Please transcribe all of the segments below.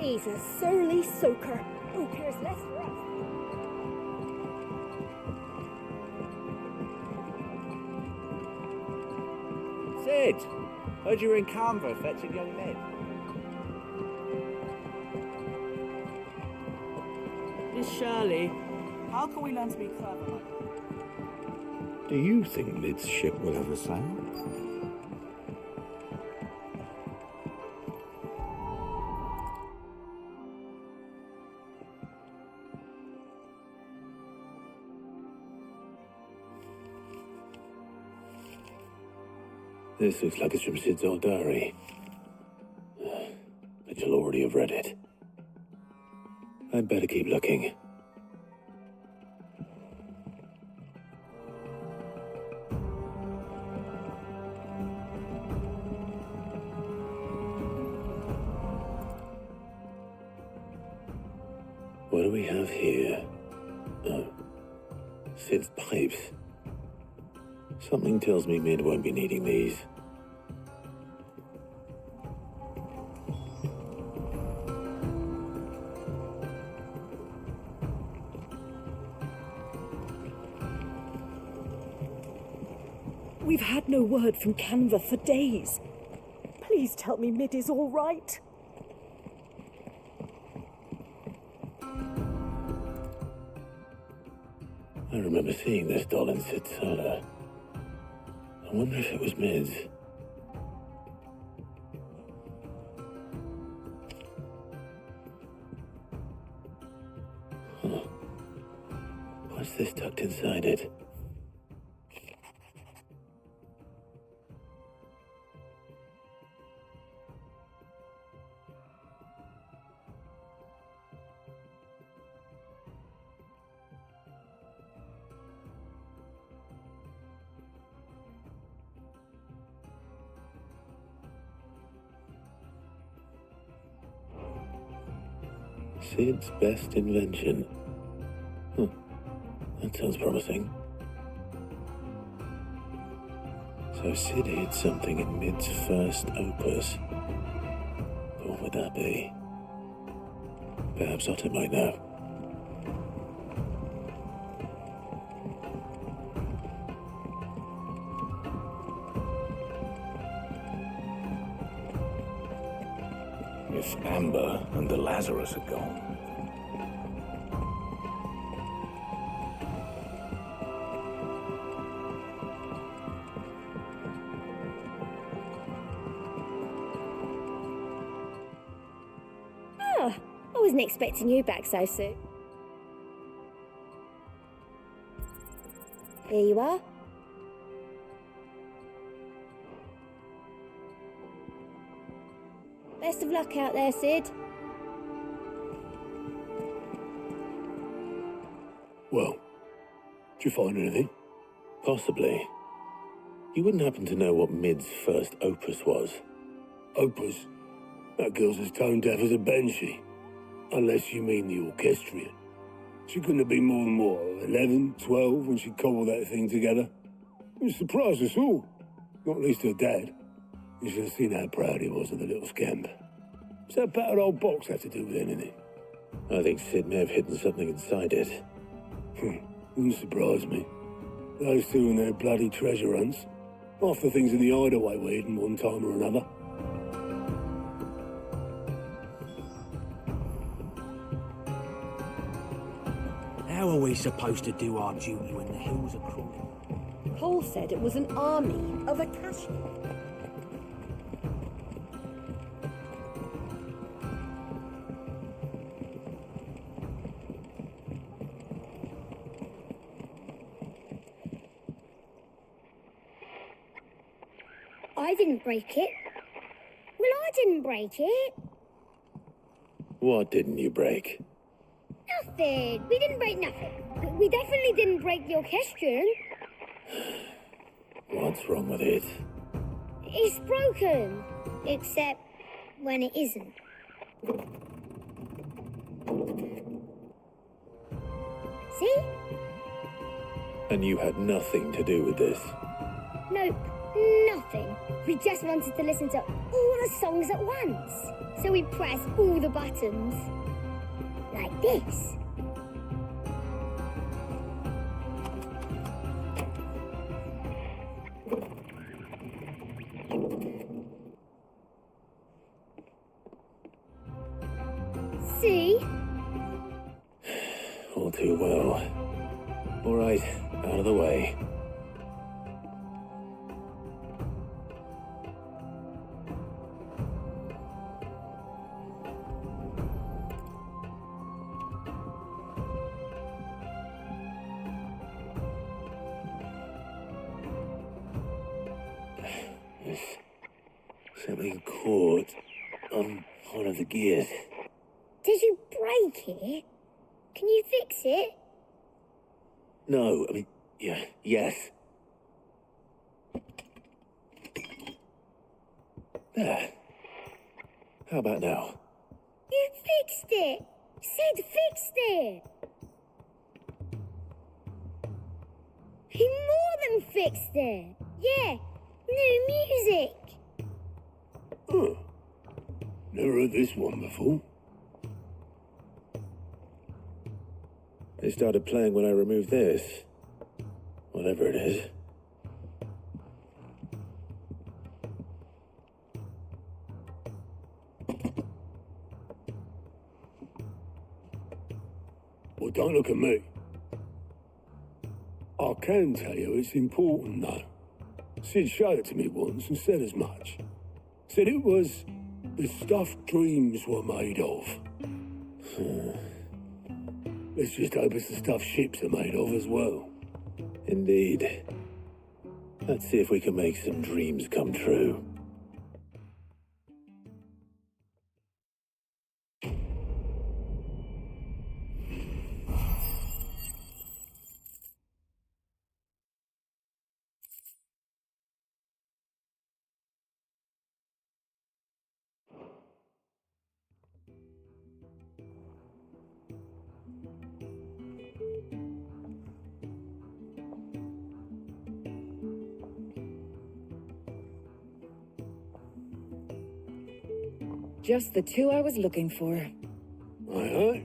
He's a surly soaker. Who cares less for us? Sid! Heard you were in Canva fetching young men. Miss Shirley, how can we learn to be clever? Do you think Mid's ship will ever sail? This looks like it's from Sid's old diary. But you'll already have read it. I'd better keep looking. What do we have here? Oh, Sid's pipes. Something tells me Mid won't be needing these. We've had no word from Canva for days. Please tell me Mid is all right. I remember seeing this doll in Sid's cellar. I wonder if it was Mid's. Huh. What's this tucked inside it? Sid's best invention. Huh. That sounds promising. So Sid hid something in Mid's first opus. But what would that be? Perhaps Otter might know. If Amber and the Lazarus are gone. Oh, I wasn't expecting you back so soon. Here you are. Best of luck out there, Sid. Well, did you find anything? Possibly. You wouldn't happen to know what Mid's first opus was? Opus? That girl's as tone deaf as a banshee. Unless you mean the orchestrion. She couldn't have been more than, what, 11, 12 when she cobbled that thing together? It surprised us all. Not least her dad. You should have seen how proud he was of the little scamp. What's that battered old box have to do with anything? I think Sid may have hidden something inside it. Wouldn't surprise me. Those two and their bloody treasure hunts. Half the things in the hideaway were hidden one time or another. How are we supposed to do our duty when the hills are crawling? Paul said it was an army of Akashi. I didn't break it. Well, I didn't break it. What didn't you break? Nothing. We didn't break nothing. We definitely didn't break the orchestrion. What's wrong with it? It's broken. Except when it isn't. See? And you had nothing to do with this? Nope. Nothing. We just wanted to listen to all the songs at once. So we pressed all the buttons. Like this. See? All too well. All right, out of the way. Something caught on one of the gears. Did you break it? Can you fix it? No, I mean, yes. There. How about now? You fixed it! Sid fixed it! He more than fixed it! Yeah, new music! Huh. Never heard this one before. It started playing when I removed this. Whatever it is. Well, don't look at me. I can tell you it's important, though. Sid showed it to me once and said as much. Said it was the stuff dreams were made of. Let's just hope it's the stuff ships are made of as well. Indeed. Let's see if we can make some dreams come true. Just the two I was looking for. Aye.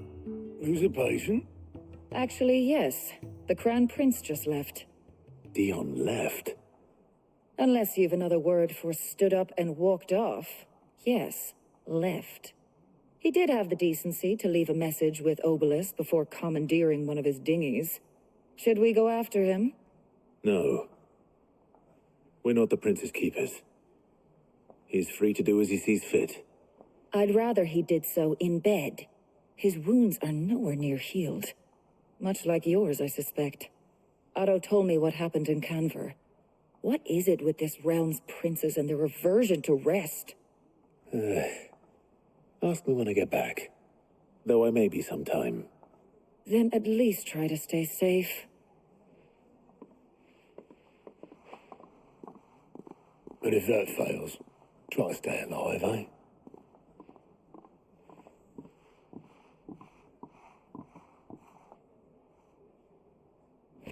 Who's a patient? Actually, yes. The Crown Prince just left. Dion left. Unless you've another word for stood up and walked off. Yes, left. He did have the decency to leave a message with Obelisk before commandeering one of his dinghies. Should we go after him? No. We're not the Prince's keepers. He's free to do as he sees fit. I'd rather he did so in bed. His wounds are nowhere near healed. Much like yours, I suspect. Otto told me what happened in Canver. What is it with this realm's princes and their aversion to rest? Ask me when I get back. Though I may be sometime. Then at least try to stay safe. And if that fails, try to stay alive, eh?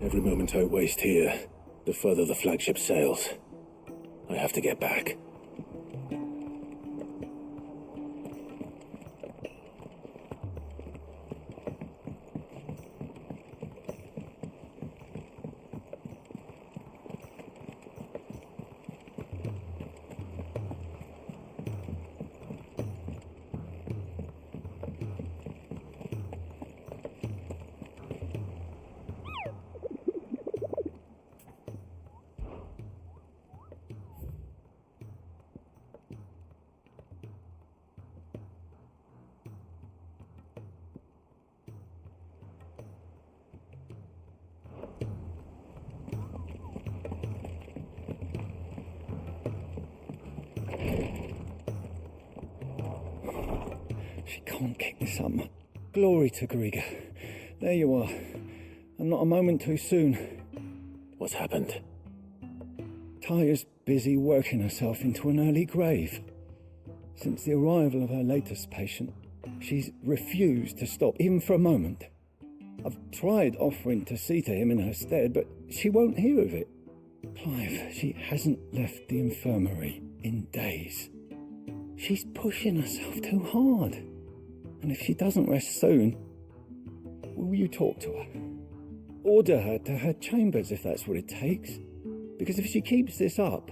Every moment I waste here, the further the flagship sails. I have to get back. She can't kick this up. Glory to Griga. There you are. And not a moment too soon. What's happened? Taya's busy working herself into an early grave. Since the arrival of her latest patient, she's refused to stop, even for a moment. I've tried offering to see to him in her stead, but she won't hear of it. Clive, she hasn't left the infirmary in days. She's pushing herself too hard. And if she doesn't rest soon, will you talk to her? Order her to her chambers if that's what it takes. Because if she keeps this up,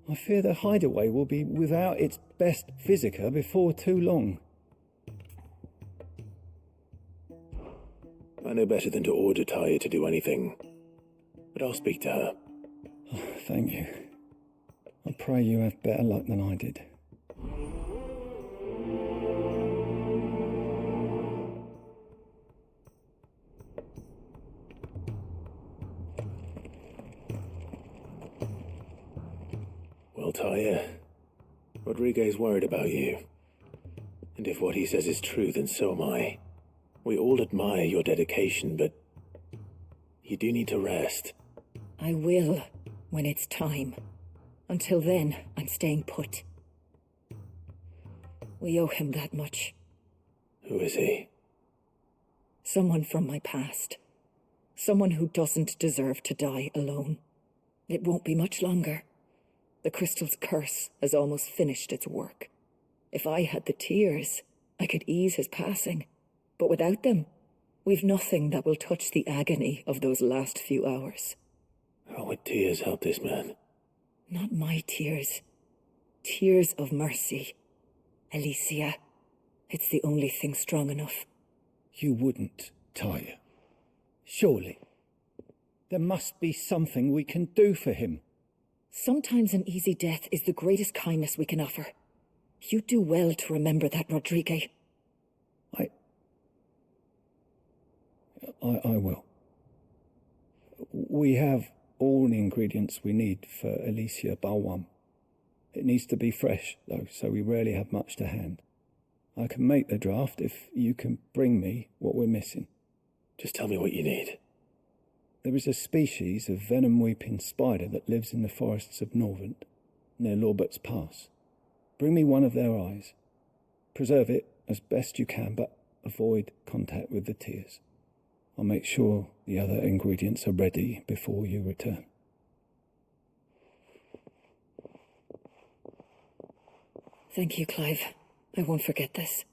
I fear the hideaway will be without its best physica before too long. I know better than to order Taya to do anything, but I'll speak to her. Oh, thank you. I pray you have better luck than I did. Well, Taya, Rodriguez worried about you. And if what he says is true, then so am I. We all admire your dedication, but you do need to rest. I will, when it's time. Until then, I'm staying put. We owe him that much. Who is he? Someone from my past. Someone who doesn't deserve to die alone. It won't be much longer. The crystal's curse has almost finished its work. If I had the tears, I could ease his passing. But without them, we've nothing that will touch the agony of those last few hours. How would tears help this man? Not my tears. Tears of mercy. Alicia, it's the only thing strong enough. You wouldn't, Taya. Surely. There must be something we can do for him. Sometimes an easy death is the greatest kindness we can offer. You do well to remember that, Rodriguez. I will. We have all the ingredients we need for Alicia Balwam. It needs to be fresh, though, so we rarely have much to hand. I can make the draft if you can bring me what we're missing. Just tell me what you need. There is a species of venom-weeping spider that lives in the forests of Norvent, near Lorbert's Pass. Bring me one of their eyes. Preserve it as best you can, but avoid contact with the tears. I'll make sure the other ingredients are ready before you return. Thank you, Clive. I won't forget this.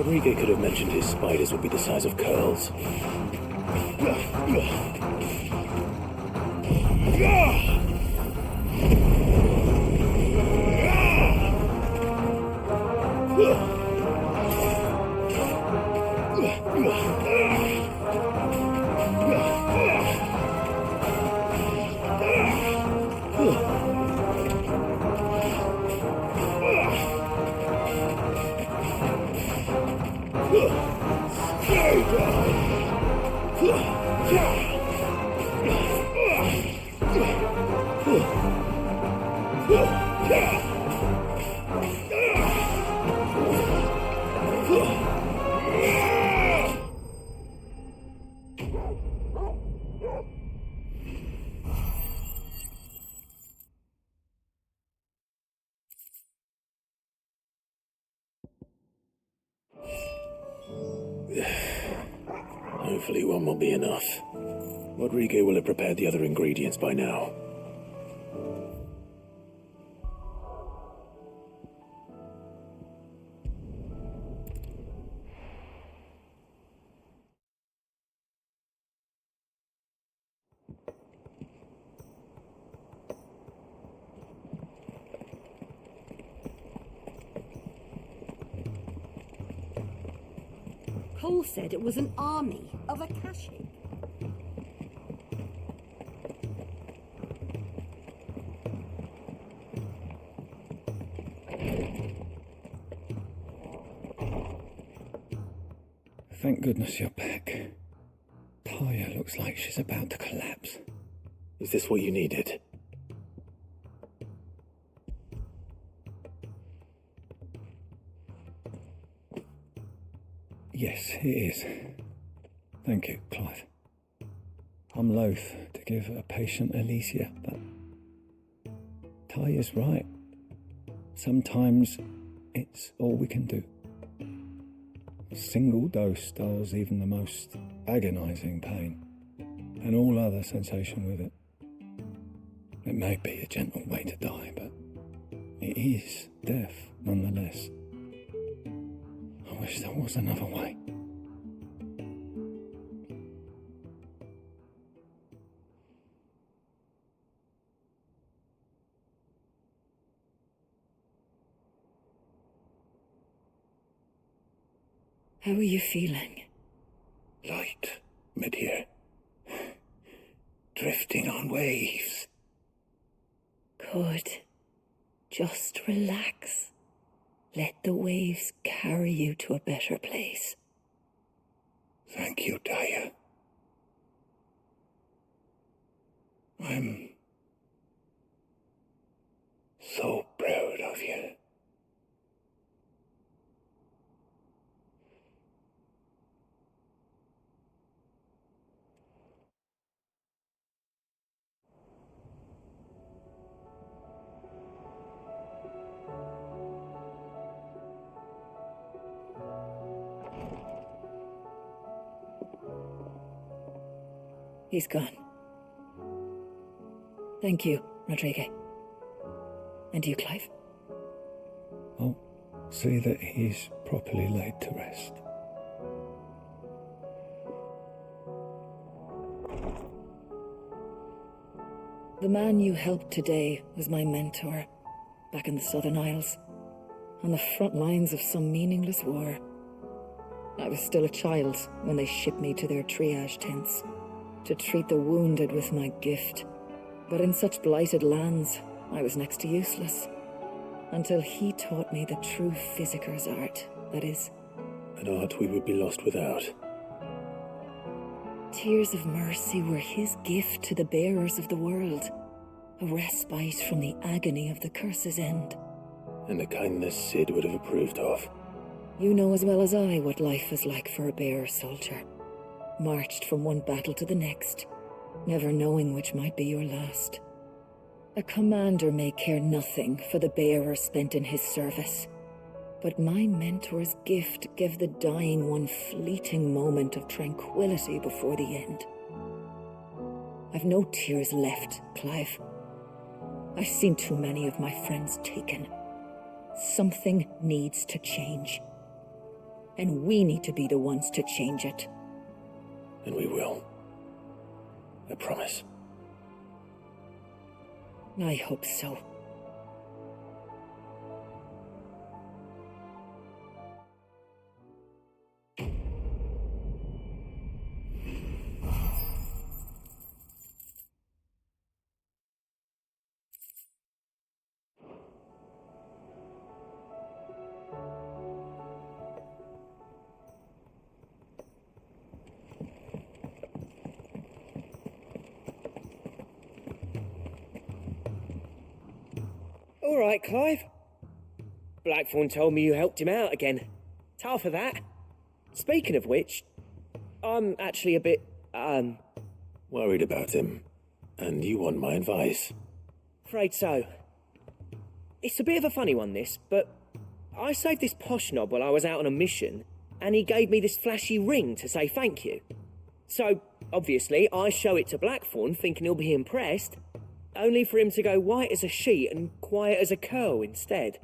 Rodriguez could have mentioned his spiders would be the size of curls. Hopefully one will be enough. Rodrigo will have prepared the other ingredients by now. Cole said it was an army of Akashic. Thank goodness you're back. Taya looks like she's about to collapse. Is this what you needed? Yes, it is. Thank you, Clive. I'm loath to give a patient Alicia, but Taya's right. Sometimes it's all we can do. A single dose dulls even the most agonizing pain, and all other sensation with it. It may be a gentle way to die, but it is death nonetheless. I wish there was another way. How are you feeling? Light, mid-here. Drifting on waves. Good. Just relax. Let the waves carry you to a better place. Thank you, Taya. I'm so proud of you. He's gone. Thank you, Rodrigo. And you, Clive? I'll see that he's properly laid to rest. The man you helped today was my mentor, back in the Southern Isles, on the front lines of some meaningless war. I was still a child when they shipped me to their triage tents, to treat the wounded with my gift. But in such blighted lands, I was next to useless, until he taught me the true physicker's art, that is. An art we would be lost without. Tears of mercy were his gift to the bearers of the world, a respite from the agony of the curse's end. And a kindness Sid would have approved of. You know as well as I what life is like for a bearer soldier, marched from one battle to the next, never knowing which might be your last. A commander may care nothing for the bearer spent in his service, but my mentor's gift gave the dying one fleeting moment of tranquility before the end. I've no tears left, Clive. I've seen too many of my friends taken. Something needs to change. And we need to be the ones to change it. And we will. I promise. I hope so. All right, Clive. Blackthorn told me you helped him out again. Tough for that. Speaking of which, I'm actually a bit, Worried about him. And you want my advice? afraid so. It's a bit of a funny one, this, but I saved this posh knob while I was out on a mission, and he gave me this flashy ring to say thank you. So, obviously, I show it to Blackthorn, thinking he'll be impressed, only for him to go white as a sheet and quiet as a curl instead.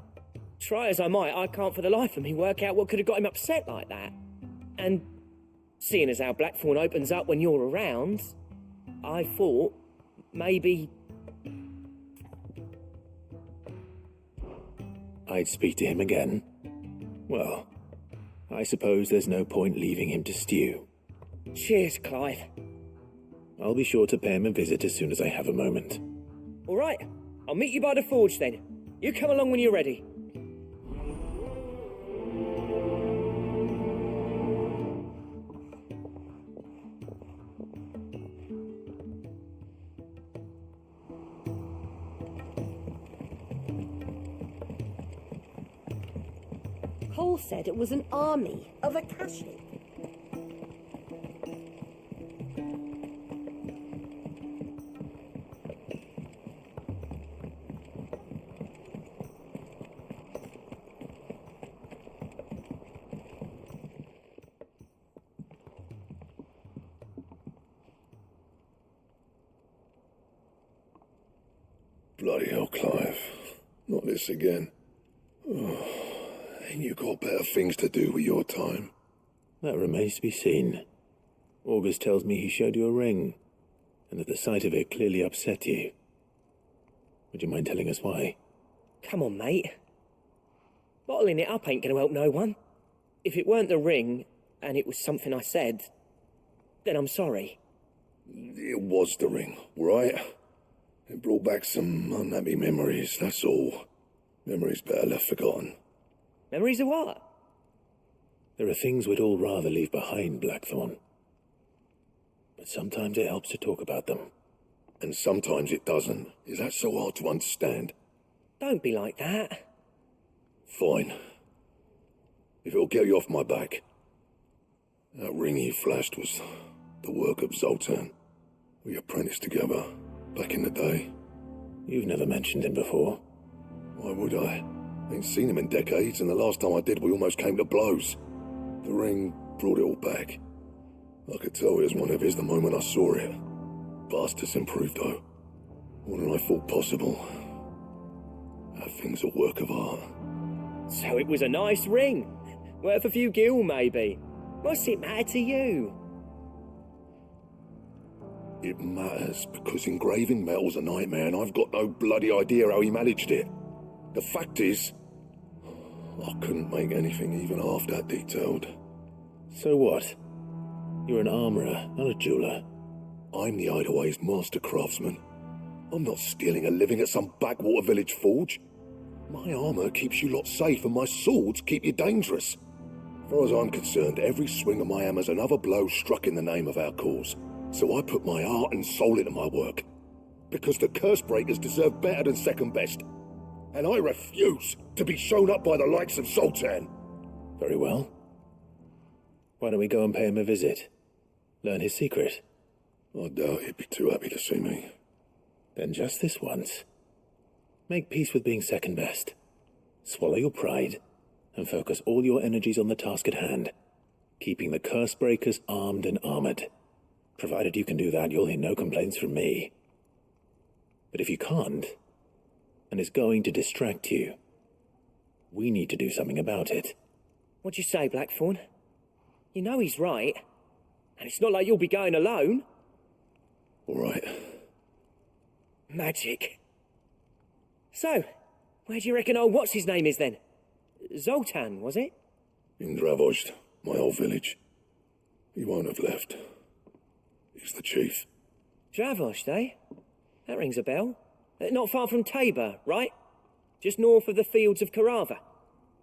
Try as I might, I can't for the life of me work out what could have got him upset like that. And seeing as how Blackthorn opens up when you're around, I thought maybe I'd speak to him again. Well, I suppose there's no point leaving him to stew. Cheers, Clive. I'll be sure to pay him a visit as soon as I have a moment. All right, I'll meet you by the forge then. You come along when you're ready. Cole said it was an army of Akashi. Bloody hell, Clive. Not this again. Ain't you got better things to do with your time? That remains to be seen. August tells me he showed you a ring, and that the sight of it clearly upset you. Would you mind telling us why? Come on, mate. Bottling it up ain't gonna help no one. If it weren't the ring, and it was something I said, then I'm sorry. It was the ring, right? It brought back some unhappy memories, that's all. Memories better left forgotten. Memories of what? There are things we'd all rather leave behind, Blackthorn. But sometimes it helps to talk about them. And sometimes it doesn't. Is that so hard to understand? Don't be like that. Fine. If it'll get you off my back. That ring you flashed was the work of Zoltan. We apprenticed together, back in the day. You've never mentioned him before. Why would I? Ain't seen him in decades, and the last time I did, we almost came to blows. The ring brought it all back. I could tell it was one of his the moment I saw it. Bastard's improved, though. More than I thought possible. That thing's a work of art. So it was a nice ring. Worth a few gil, maybe. What's it matter to you? It matters, because engraving metal's a nightmare, and I've got no bloody idea how he managed it. The fact is, I couldn't make anything even half that detailed. So what? You're an armourer, not a jeweller. I'm the Idleway's master craftsman. I'm not stealing a living at some backwater village forge. My armour keeps you lot safe, and my swords keep you dangerous. As far as I'm concerned, every swing of my hammer's another blow struck in the name of our cause. So I put my heart and soul into my work. Because the curse breakers deserve better than second best. And I refuse to be shown up by the likes of Zoltan. Very well. Why don't we go and pay him a visit? Learn his secret. I doubt he'd be too happy to see me. Then just this once. Make peace with being second best. Swallow your pride, and focus all your energies on the task at hand. Keeping the curse breakers armed and armoured. Provided you can do that, you'll hear no complaints from me. But if you can't, and it's going to distract you, we need to do something about it. What'd you say, Blackthorn? You know he's right. And it's not like you'll be going alone. All right. Magic. So, where do you reckon old what's-his-name is then? Zoltan, was it? In Dravozd, my old village. He won't have left. He's the chief. Dravozd, eh? That rings a bell. Not far from Tabor, right? Just north of the fields of Karava.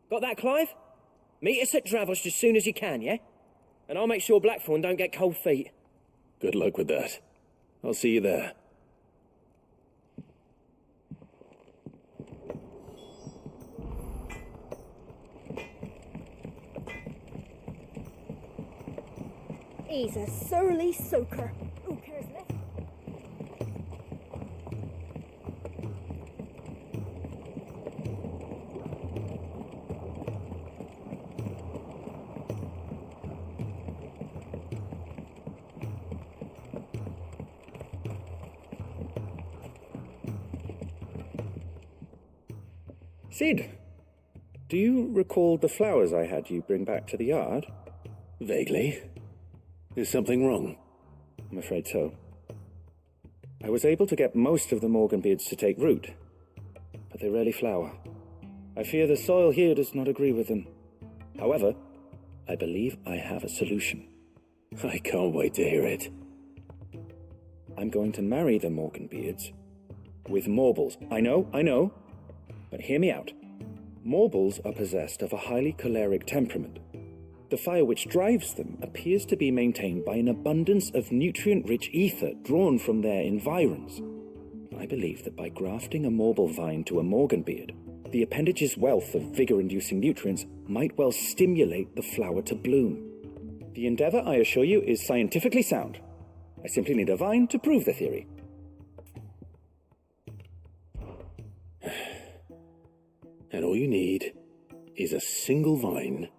Got that, Clive? Meet us at Dravozd as soon as you can, yeah? And I'll make sure Blackthorn don't get cold feet. Good luck with that. I'll see you there. He's a surly soaker. Who cares less? Sid, do you recall the flowers I had you bring back to the yard? Vaguely. Is something wrong? I'm afraid so. I was able to get most of the Morganbeards to take root, but they rarely flower. I fear the soil here does not agree with them. However, I believe I have a solution. I can't wait to hear it. I'm going to marry the Morganbeards with Morbles. I know, but hear me out. Morbles are possessed of a highly choleric temperament. The fire which drives them appears to be maintained by an abundance of nutrient-rich ether drawn from their environs. I believe that by grafting a Morble vine to a Morganbeard, the appendage's wealth of vigor-inducing nutrients might well stimulate the flower to bloom. The endeavor, I assure you, is scientifically sound. I simply need a vine to prove the theory. And all you need is a single vine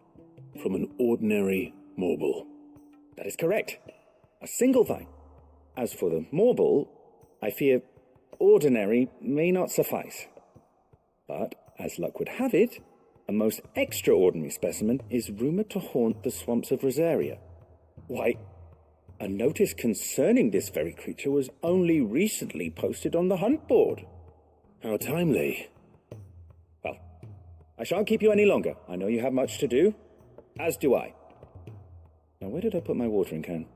from an ordinary Morble. That is correct. A single vine. As for the Morble, I fear ordinary may not suffice. But, as luck would have it, a most extraordinary specimen is rumoured to haunt the swamps of Rosaria. Why, a notice concerning this very creature was only recently posted on the hunt board. How timely. Well, I shan't keep you any longer. I know you have much to do, as do I. Now, where did I put my watering can?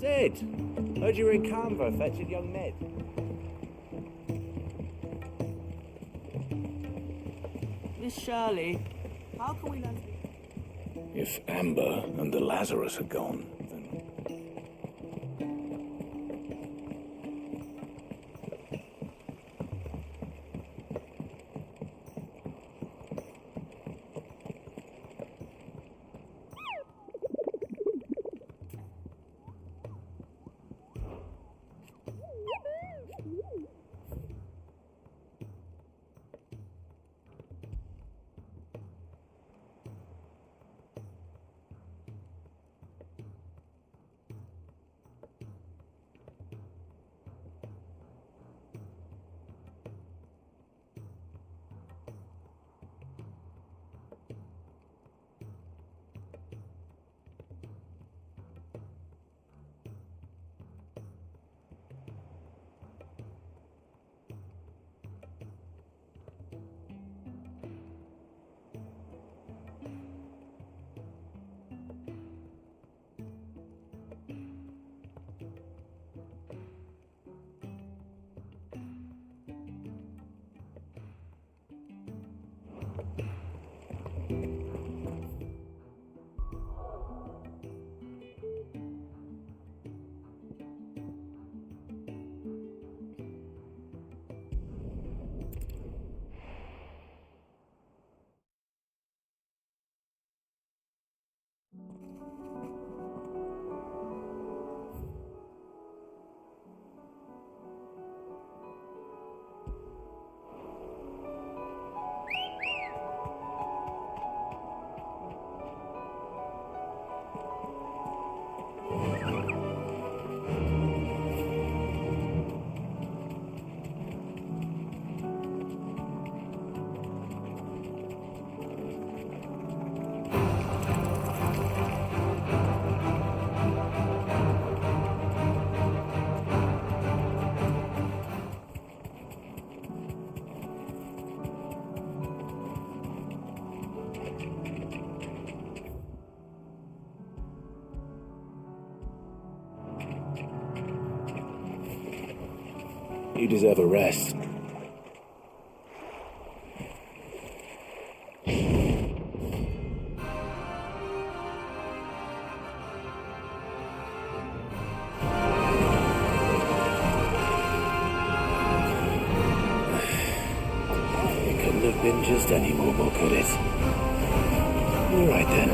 Sid! Heard you were in Canva fetching young Ned. Miss Shirley, how can we learn? If Amber and the Lazarus are gone, then... You deserve a rest. It couldn't have been just any mortal, could it? All right then.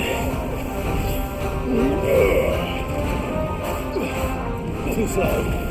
Too slow.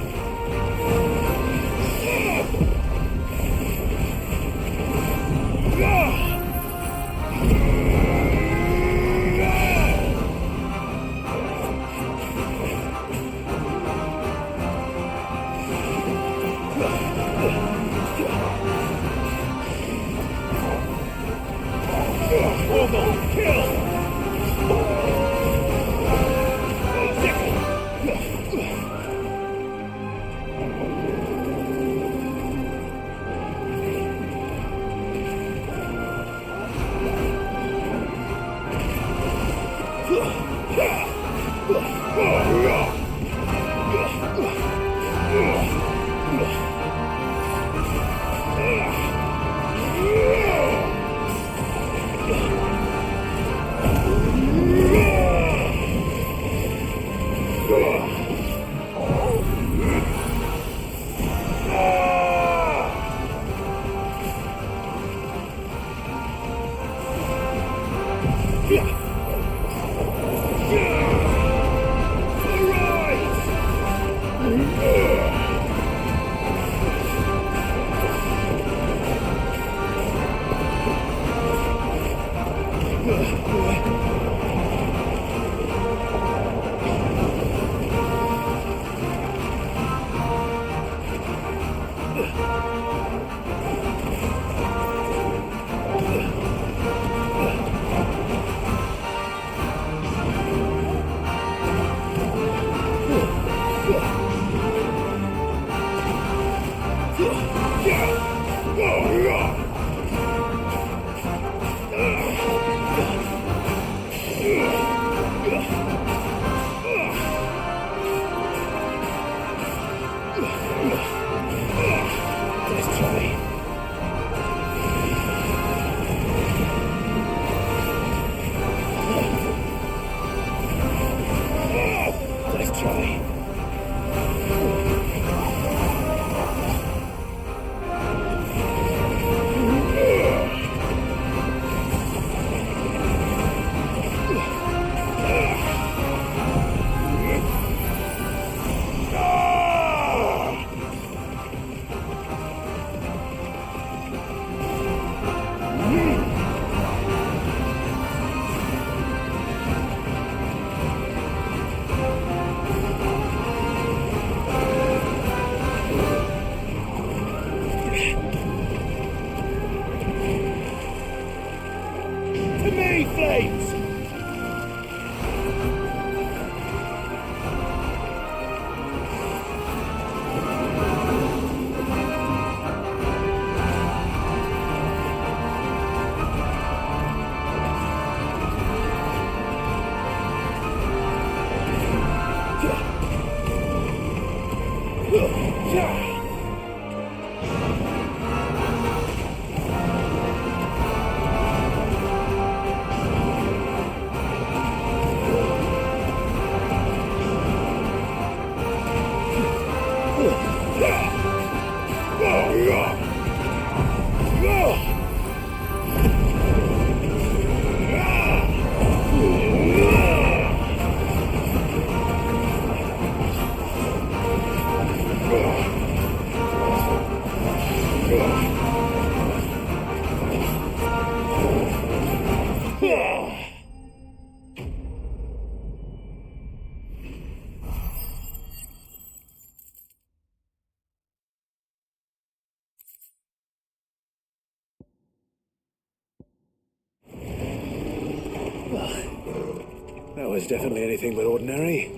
That was definitely anything but ordinary.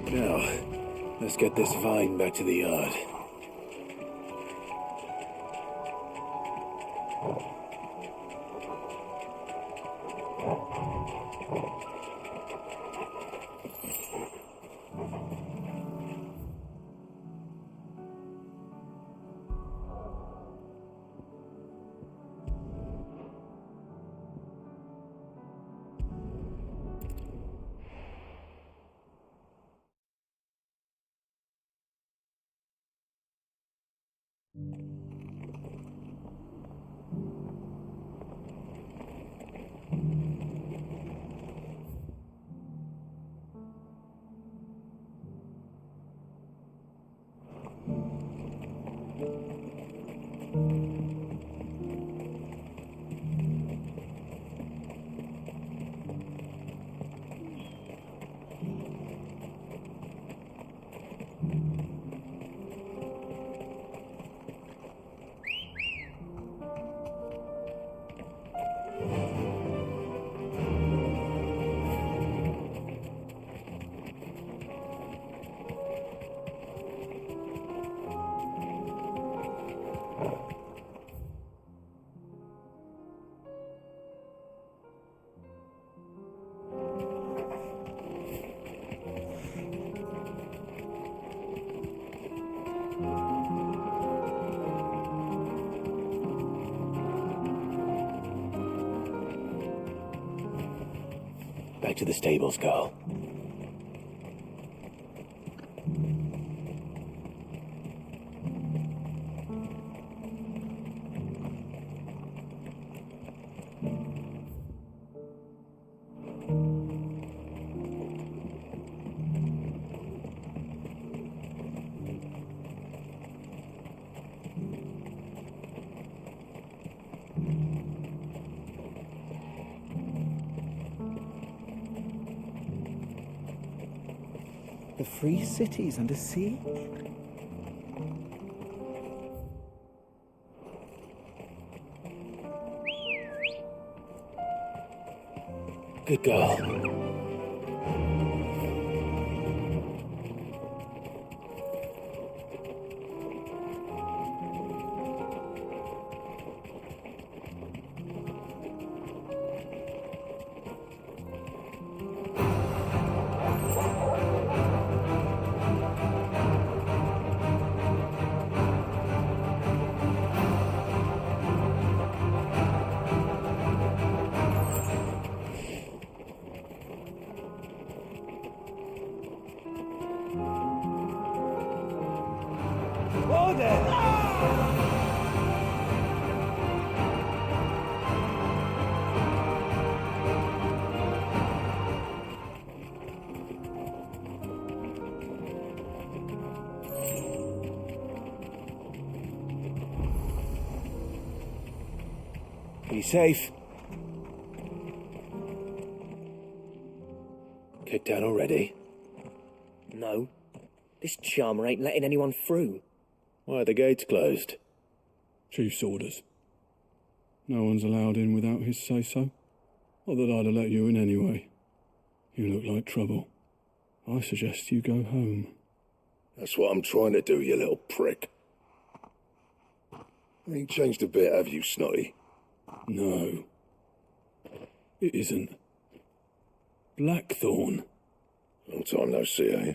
Now, let's get this vine back to the yard. Back to the stables, Carl. The free city's under siege? Good girl. Be safe. Kicked out already? No. This charmer ain't letting anyone through. Why are the gates closed? Chief's orders. No one's allowed in without his say-so. Not that I'd have let you in anyway. You look like trouble. I suggest you go home. That's what I'm trying to do, you little prick. Ain't changed a bit, have you, Snotty? No. It isn't. Blackthorn. Long time no see, eh?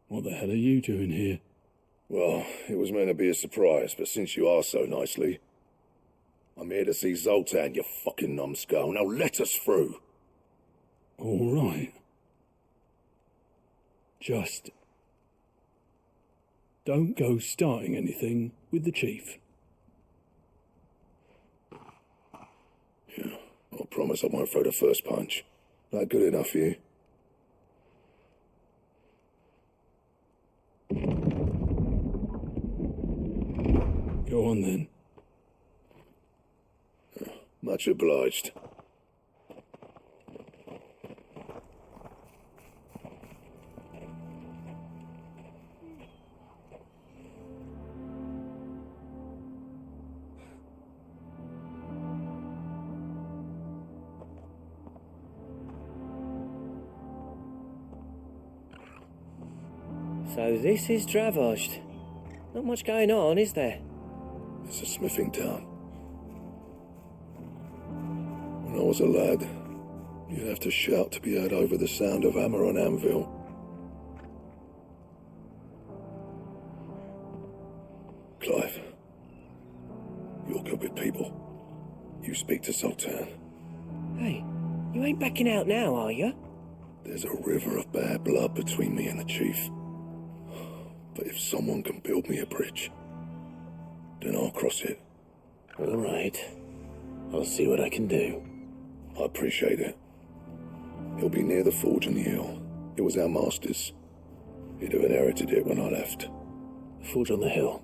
What the hell are you doing here? Well, it was meant to be a surprise, but since you asked so nicely, I'm here to see Zoltan, you fucking numbskull. Now let us through. All right. Just don't go starting anything with the chief. Yeah, I promise I won't throw the first punch. That good enough for you? Go on then. Much obliged. So this is Dravosht. Not much going on, is there? It's a smithing town. When I was a lad, you'd have to shout to be heard over the sound of hammer on anvil. Clive, you're good with people. You speak to Sultan. Hey, you ain't backing out now, are you? There's a river of bad blood between me and the chief. But if someone can build me a bridge, then I'll cross it. All right. I'll see what I can do. I appreciate it. It'll be near the forge on the hill. It was our master's. He'd have inherited it when I left. The forge on the hill.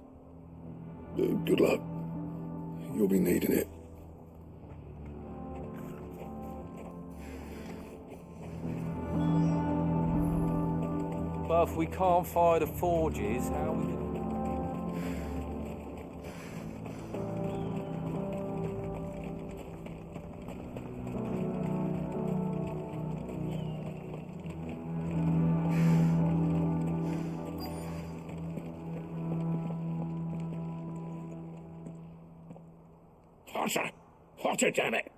Good luck. You'll be needing it. But if we can't fire the forges, how are we gonna... Hotter! Hotter, damn it!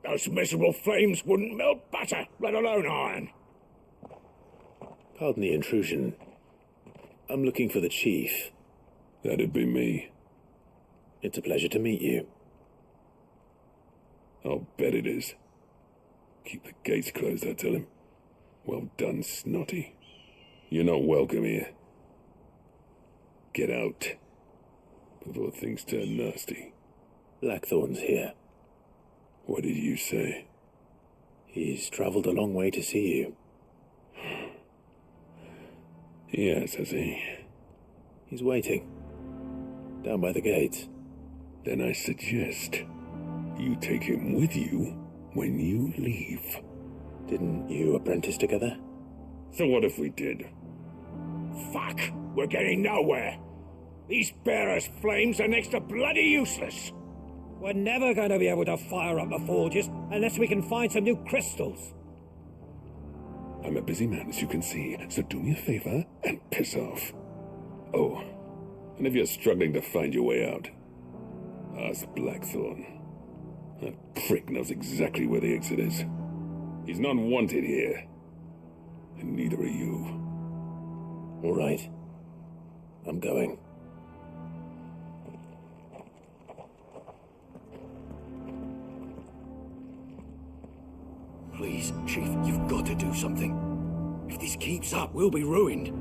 Those miserable flames wouldn't melt butter, let alone iron. Pardon the intrusion. I'm looking for the chief. That'd be me. It's a pleasure to meet you. I'll bet it is. Keep the gates closed, I tell him. Well done, Snotty. You're not welcome here. Get out before things turn nasty. Blackthorn's here. What did you say? He's travelled a long way to see you. Yes, has he? He's waiting. Down by the gates. Then I suggest you take him with you when you leave. Didn't you apprentice together? So what if we did? Fuck! We're getting nowhere! These bearers' flames are next to bloody useless! We're never going to be able to fire up the forges unless we can find some new crystals. I'm a busy man, as you can see, so do me a favor and piss off. Oh, and if you're struggling to find your way out, ask Blackthorn. That prick knows exactly where the exit is. He's not wanted here. And neither are you. All right. I'm going. Please, Chief, you've got to do something. If this keeps up, we'll be ruined.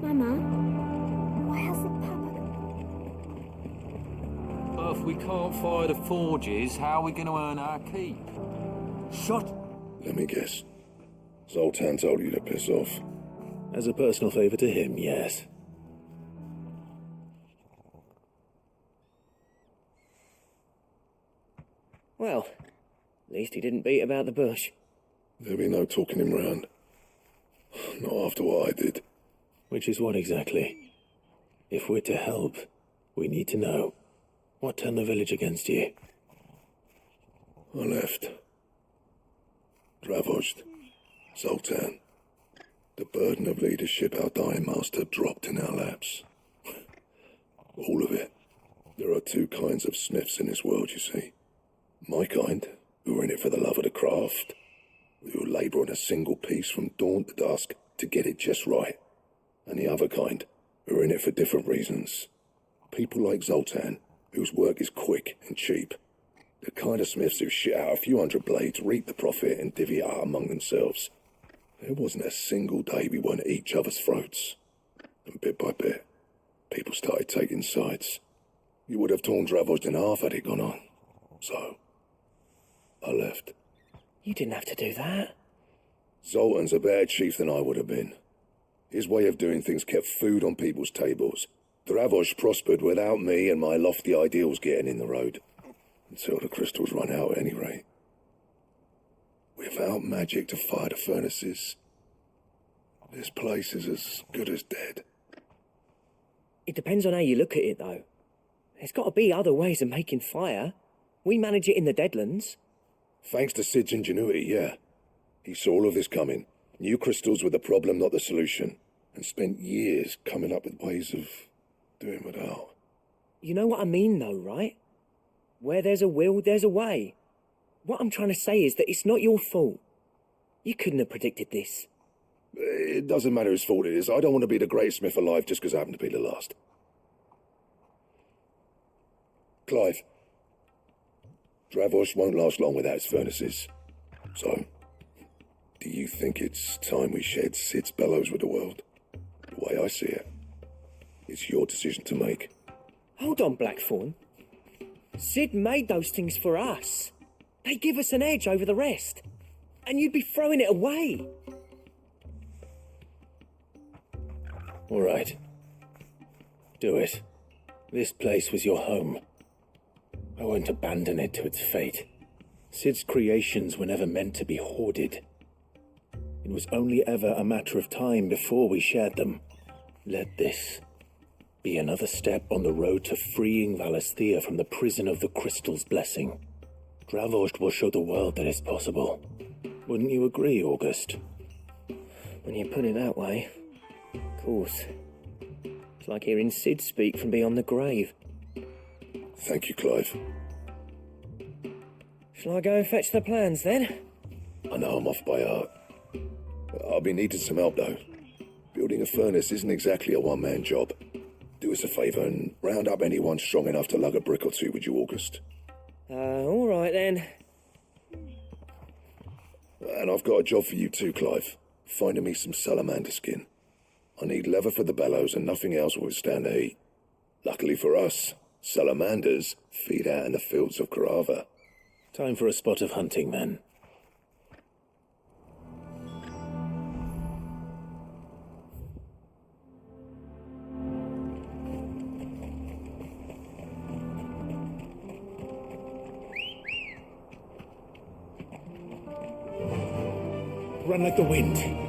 Mama, why has the papa... But if we can't fire the forges, how are we going to earn our keep? Shut! Let me guess. Zoltan told you to piss off. As a personal favour to him, yes. Well, at least he didn't beat about the bush. There'll be no talking him round. Not after what I did. Which is what exactly? If we're to help, we need to know. What turned the village against you? I left. Dravost. Zoltan. The burden of leadership our dying master dropped in our laps. All of it. There are two kinds of smiths in this world, you see. My kind, who are in it for the love of the craft, who labour on a single piece from dawn to dusk to get it just right. And the other kind, who are in it for different reasons. People like Zoltan, whose work is quick and cheap. The kind of smiths who shit out a few hundred blades, reap the profit, and divvy it out among themselves. There wasn't a single day we weren't at each other's throats. And bit by bit, people started taking sides. You would have torn Dravost in half had it gone on. So, I left. You didn't have to do that. Zoltan's a better chief than I would have been. His way of doing things kept food on people's tables. Dravost prospered without me and my lofty ideals getting in the road. Until the crystals run out at any rate. Without magic to fire the furnaces, this place is as good as dead. It depends on how you look at it, though. There's got to be other ways of making fire. We manage it in the Deadlands. Thanks to Sid's ingenuity, yeah. He saw all of this coming. Knew crystals were the problem, not the solution. And spent years coming up with ways of doing without. You know what I mean, though, right? Where there's a will, there's a way. What I'm trying to say is that it's not your fault. You couldn't have predicted this. It doesn't matter whose fault it is. I don't want to be the greatest smith alive just because I happen to be the last. Clive. Dravosh won't last long without its furnaces. So, do you think it's time we shared Sid's bellows with the world? The way I see it, it's your decision to make. Hold on, Blackthorn. Sid made those things for us. They give us an edge over the rest. And you'd be throwing it away. All right. Do it. This place was your home. I won't abandon it to its fate. Sid's creations were never meant to be hoarded. It was only ever a matter of time before we shared them. Let this be another step on the road to freeing Valisthea from the prison of the Crystal's blessing. Dravosh will show the world that it's possible. Wouldn't you agree, August? When you put it that way, of course. It's like hearing Sid speak from beyond the grave. Thank you, Clive. Shall I go and fetch the plans, then? I know I'm off by heart. I'll be needing some help, though. Building a furnace isn't exactly a one-man job. Do us a favour and round up anyone strong enough to lug a brick or two with you, August. All right, then. And I've got a job for you too, Clive. Finding me some salamander skin. I need leather for the bellows and nothing else will withstand the heat. Luckily for us, salamanders feed out in the fields of Karava. Time for a spot of hunting, then. Run like the wind.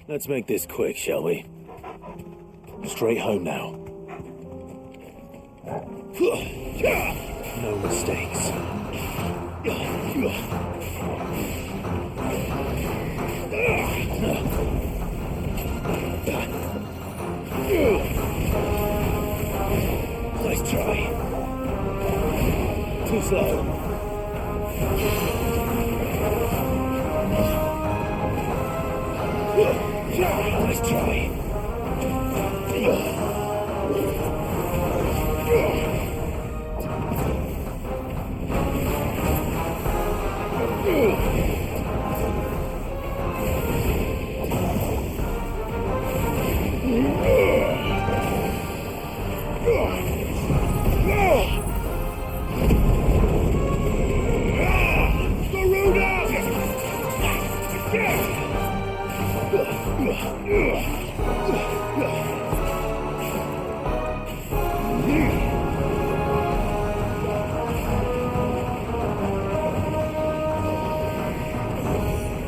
Let's make this quick, shall we? Straight home now. No mistakes. Nice try. Too slow. Nice try.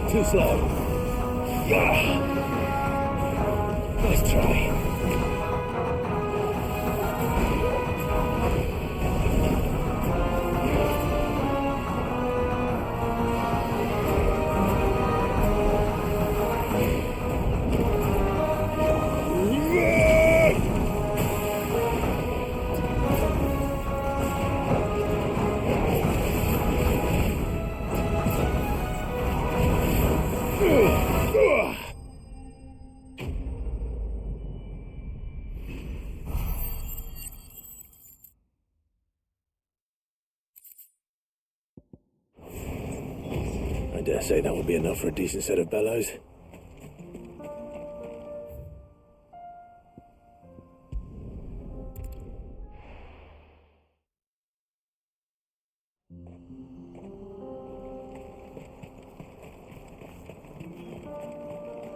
Too slow. Nice try. I dare say that will be enough for a decent set of bellows.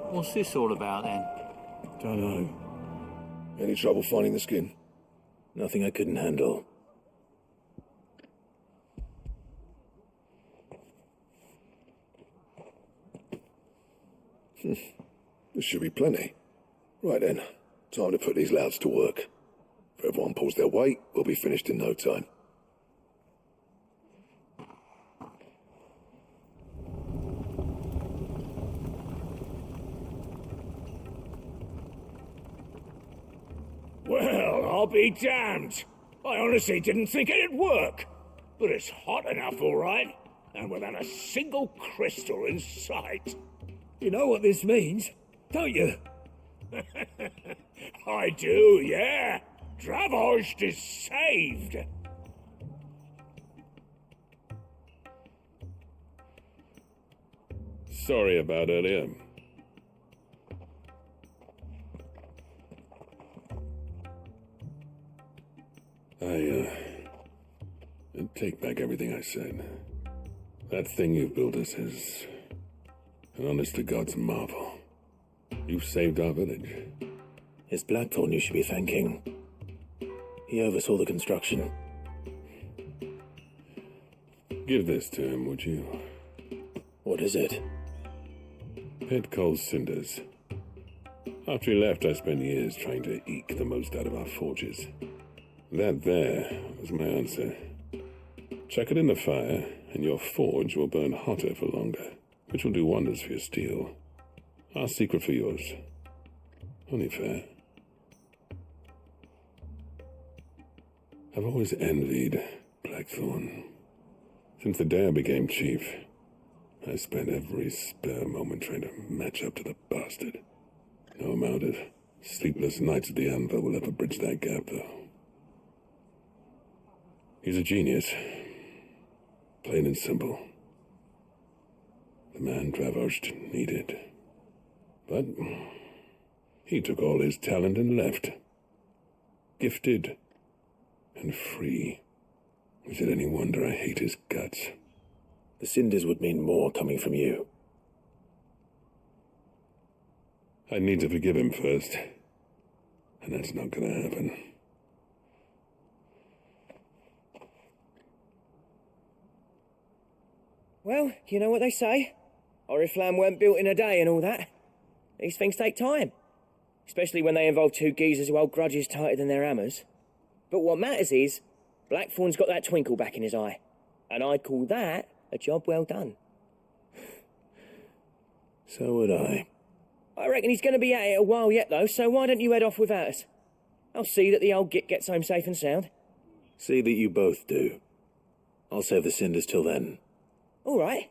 What's this all about, then? Don't know. Any trouble finding the skin? Nothing I couldn't handle. There should be plenty. Right then, time to put these louds to work. If everyone pulls their weight, we'll be finished in no time. Well, I'll be damned. I honestly didn't think it'd work. But it's hot enough, all right. And without a single crystal in sight. You know what this means, don't you? I do, yeah. Dravost is saved. Sorry about earlier. I take back everything I said. That thing you built us is an honest-to-God's marvel. You've saved our village. It's Blackthorn you should be thanking. He oversaw the construction. Give this to him, would you? What is it? Pit Coal's cinders. After he left, I spent years trying to eke the most out of our forges. That there was my answer. Chuck it in the fire, and your forge will burn hotter for longer, which will do wonders for your steel. Our secret for yours. Only fair. I've always envied Blackthorn. Since the day I became chief, I spent every spare moment trying to match up to the bastard. No amount of sleepless nights at the anvil will ever bridge that gap, though. He's a genius. Plain and simple. The man Dravost needed. But he took all his talent and left. Gifted and free. Is it any wonder I hate his guts? The cinders would mean more coming from you. I need to forgive him first. And that's not gonna happen. Well, you know what they say. Oriflamme weren't built in a day and all that. These things take time. Especially when they involve two geezers who hold grudges tighter than their hammers. But what matters is, Blackthorn's got that twinkle back in his eye. And I'd call that a job well done. So would I. I reckon he's going to be at it a while yet, though, so why don't you head off without us? I'll see that the old git gets home safe and sound. See that you both do. I'll save the cinders till then. All right.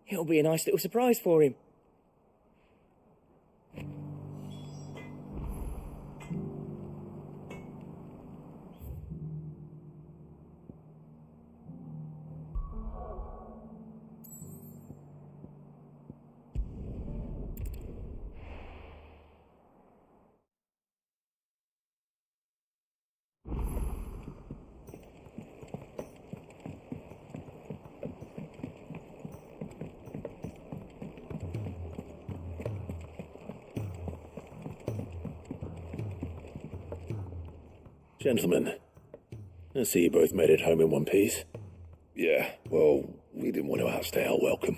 It'll be a nice little surprise for him. Gentlemen, I see you both made it home in one piece. Yeah, well, we didn't want to outstay our welcome.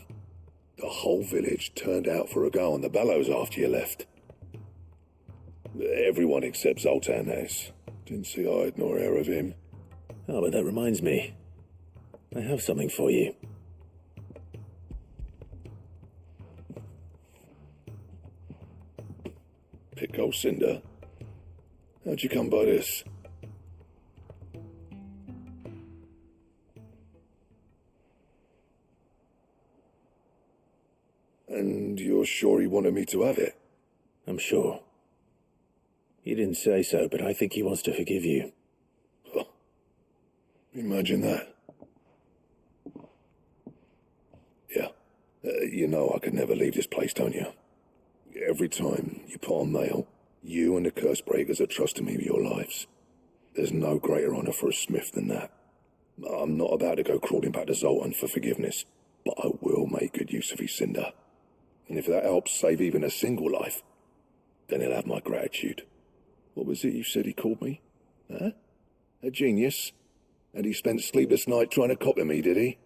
The whole village turned out for a go on the bellows after you left. Everyone except Zoltan has. Didn't see hide nor hair of him. Oh, but that reminds me. I have something for you. Pico Cinder. How'd you come by this? And you're sure he wanted me to have it? I'm sure. He didn't say so, but I think he wants to forgive you. Huh. Imagine that. Yeah. You know I could never leave this place, don't you? Every time you put on mail, you and the Cursebreakers are trusting me with your lives. There's no greater honor for a smith than that. I'm not about to go crawling back to Zoltan for forgiveness, but I will make good use of his cinder. And if that helps save even a single life, then he'll have my gratitude. What was it you said he called me? Huh? A genius? And he spent sleepless night trying to copy me, did he?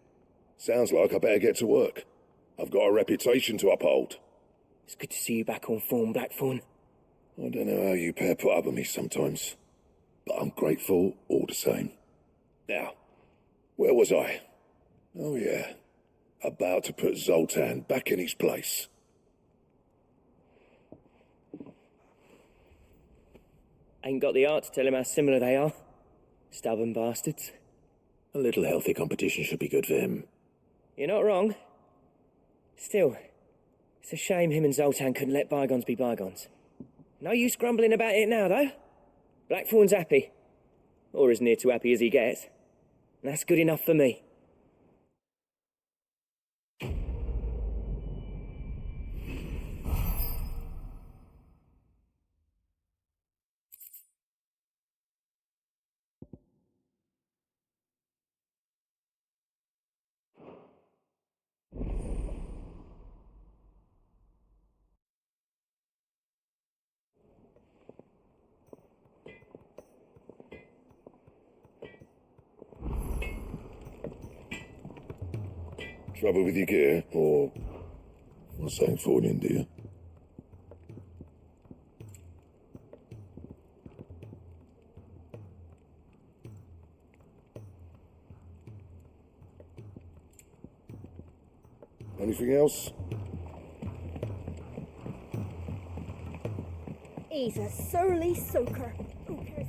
Sounds like I better get to work. I've got a reputation to uphold. It's good to see you back on form, Blackthorn. I don't know how you pair put up with me sometimes, but I'm grateful all the same. Now, where was I? Oh yeah, about to put Zoltan back in his place. Ain't got the art to tell him how similar they are. Stubborn bastards. A little healthy competition should be good for him. You're not wrong. Still, it's a shame him and Zoltan couldn't let bygones be bygones. No use grumbling about it now, though. Blackthorn's happy. Or as near to happy as he gets. And that's good enough for me. Trouble with your gear, or something falling into you? Anything else? He's a surly soaker. Who cares?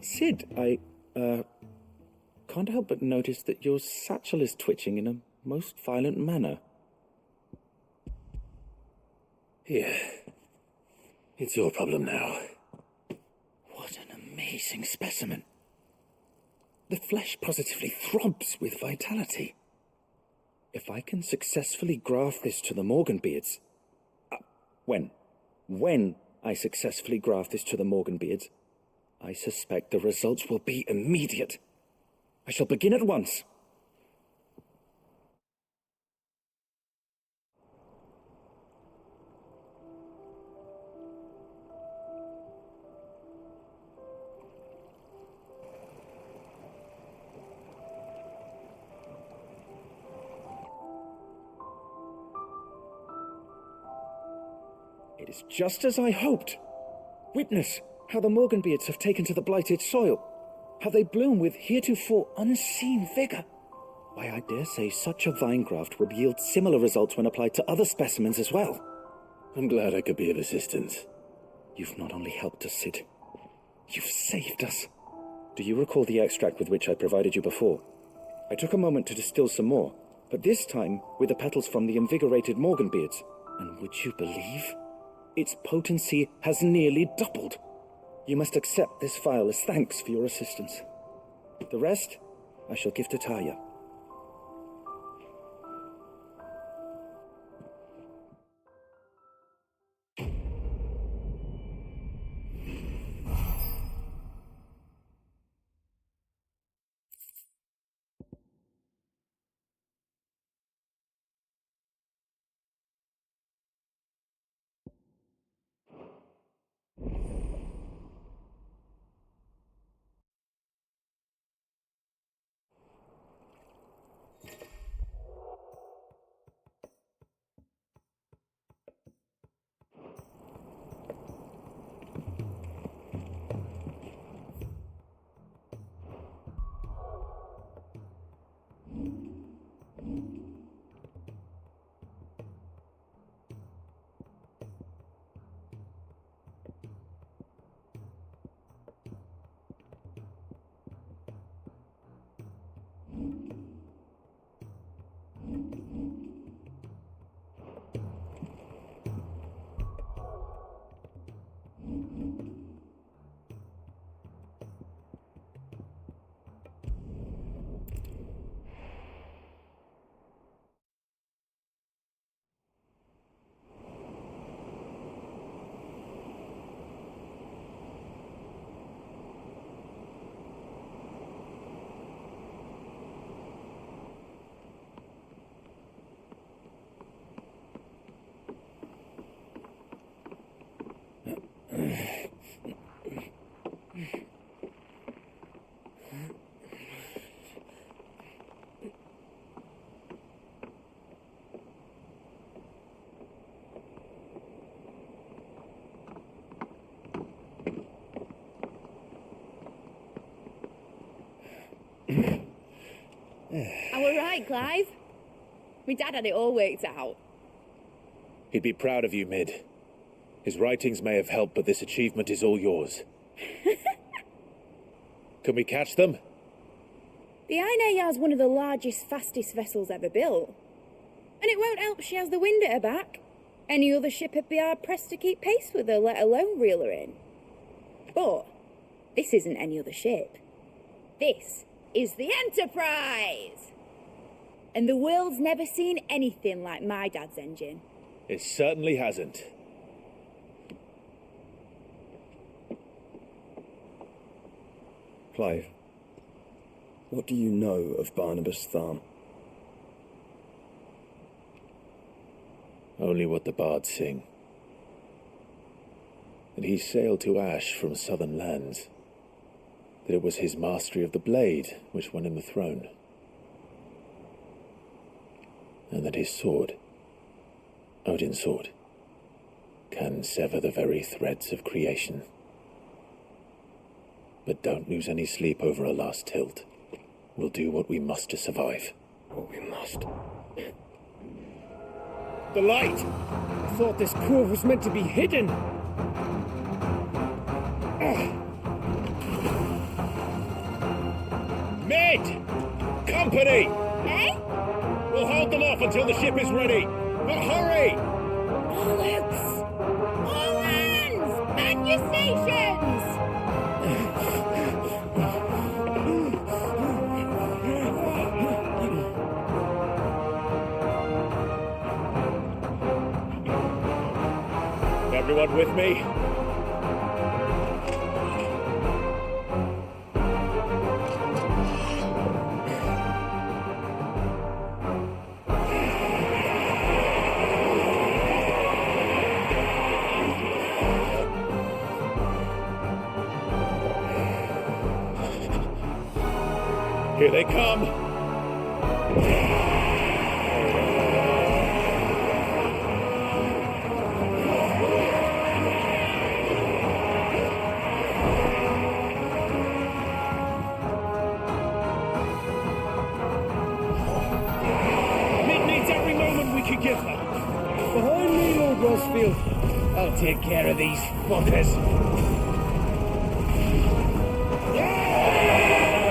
Sid, I can't help but notice that your satchel is twitching in a most violent manner. Yeah. It's your problem now. What an amazing specimen. The flesh positively throbs with vitality. If I can successfully graft this to the Morganbeards... When I successfully graft this to the Morganbeards, I suspect the results will be immediate. I shall begin at once. It is just as I hoped. Witness how the Morganbeards have taken to the blighted soil, how they bloom with heretofore unseen vigor. Why, I dare say such a vine graft will yield similar results when applied to other specimens as well. I'm glad I could be of assistance. You've not only helped us, Sid, you've saved us. Do you recall the extract with which I provided you before? I took a moment to distill some more, but this time with the petals from the invigorated Morganbeards. And would you believe? Its potency has nearly doubled. You must accept this vial as thanks for your assistance. The rest, I shall give to Taya. Am I right, Clive? My dad had it all worked out. He'd be proud of you, Mid. His writings may have helped, but this achievement is all yours. Can we catch them? The Iron Yard's one of the largest, fastest vessels ever built. And it won't help she has the wind at her back. Any other ship would be hard-pressed to keep pace with her, let alone reel her in. But this isn't any other ship. This is the Enterprise! And the world's never seen anything like my dad's engine. It certainly hasn't. Clive, what do you know of Barnabas Tharm? Only what the bards sing. That he sailed to Ash from southern lands. That it was his mastery of the blade which won him the throne. And that his sword, Odin's sword, can sever the very threads of creation. But don't lose any sleep over a last tilt. We'll do what we must to survive. What we must. The light! I thought this cove was meant to be hidden. Mid! Company! Eh? We'll hold them off until the ship is ready. But hurry! Bollocks! All hands! Man your stations! Everyone with me? Here they come! Give her. Behind me, Lord Rosfield. I'll take care of these fuckers.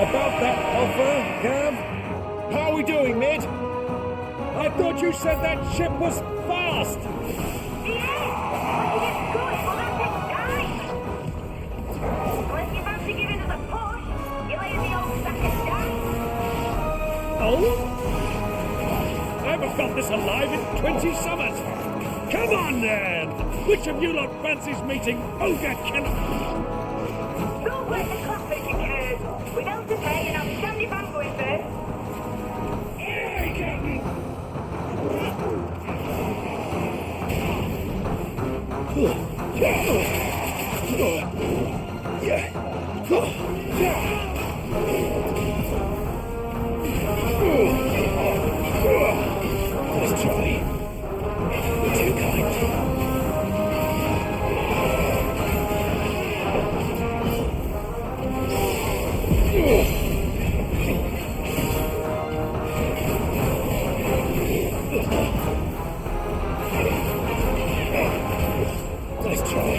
About that offer, Cav? How are we doing, Mid? I thought you said that ship was fast. Yeah, but it's good for that big guy. Unless you fancy giving us a push, you lay in the old sack of dice. Oh? I haven't felt this alive in 20 summers! Come on, then! Which of you lot fancies meeting Ogre Kenneth? Don't let the clap if you can. We don't to pay and I'll stand your banquet first. Hey, Captain! Let's try. You're too kind. Let's try.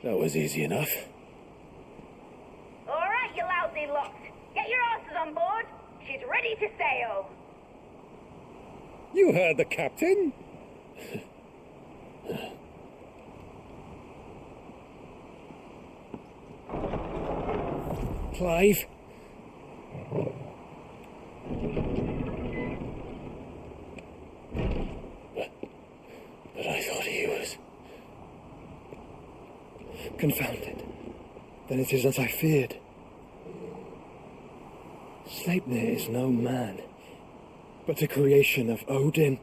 That was easy enough. All right, you lousy lot. Get your asses on board. She's ready to sail. You heard the captain. Clive. But I thought he was... Confounded. Then it is as I feared. Sleipnir is no man, but a creation of Odin.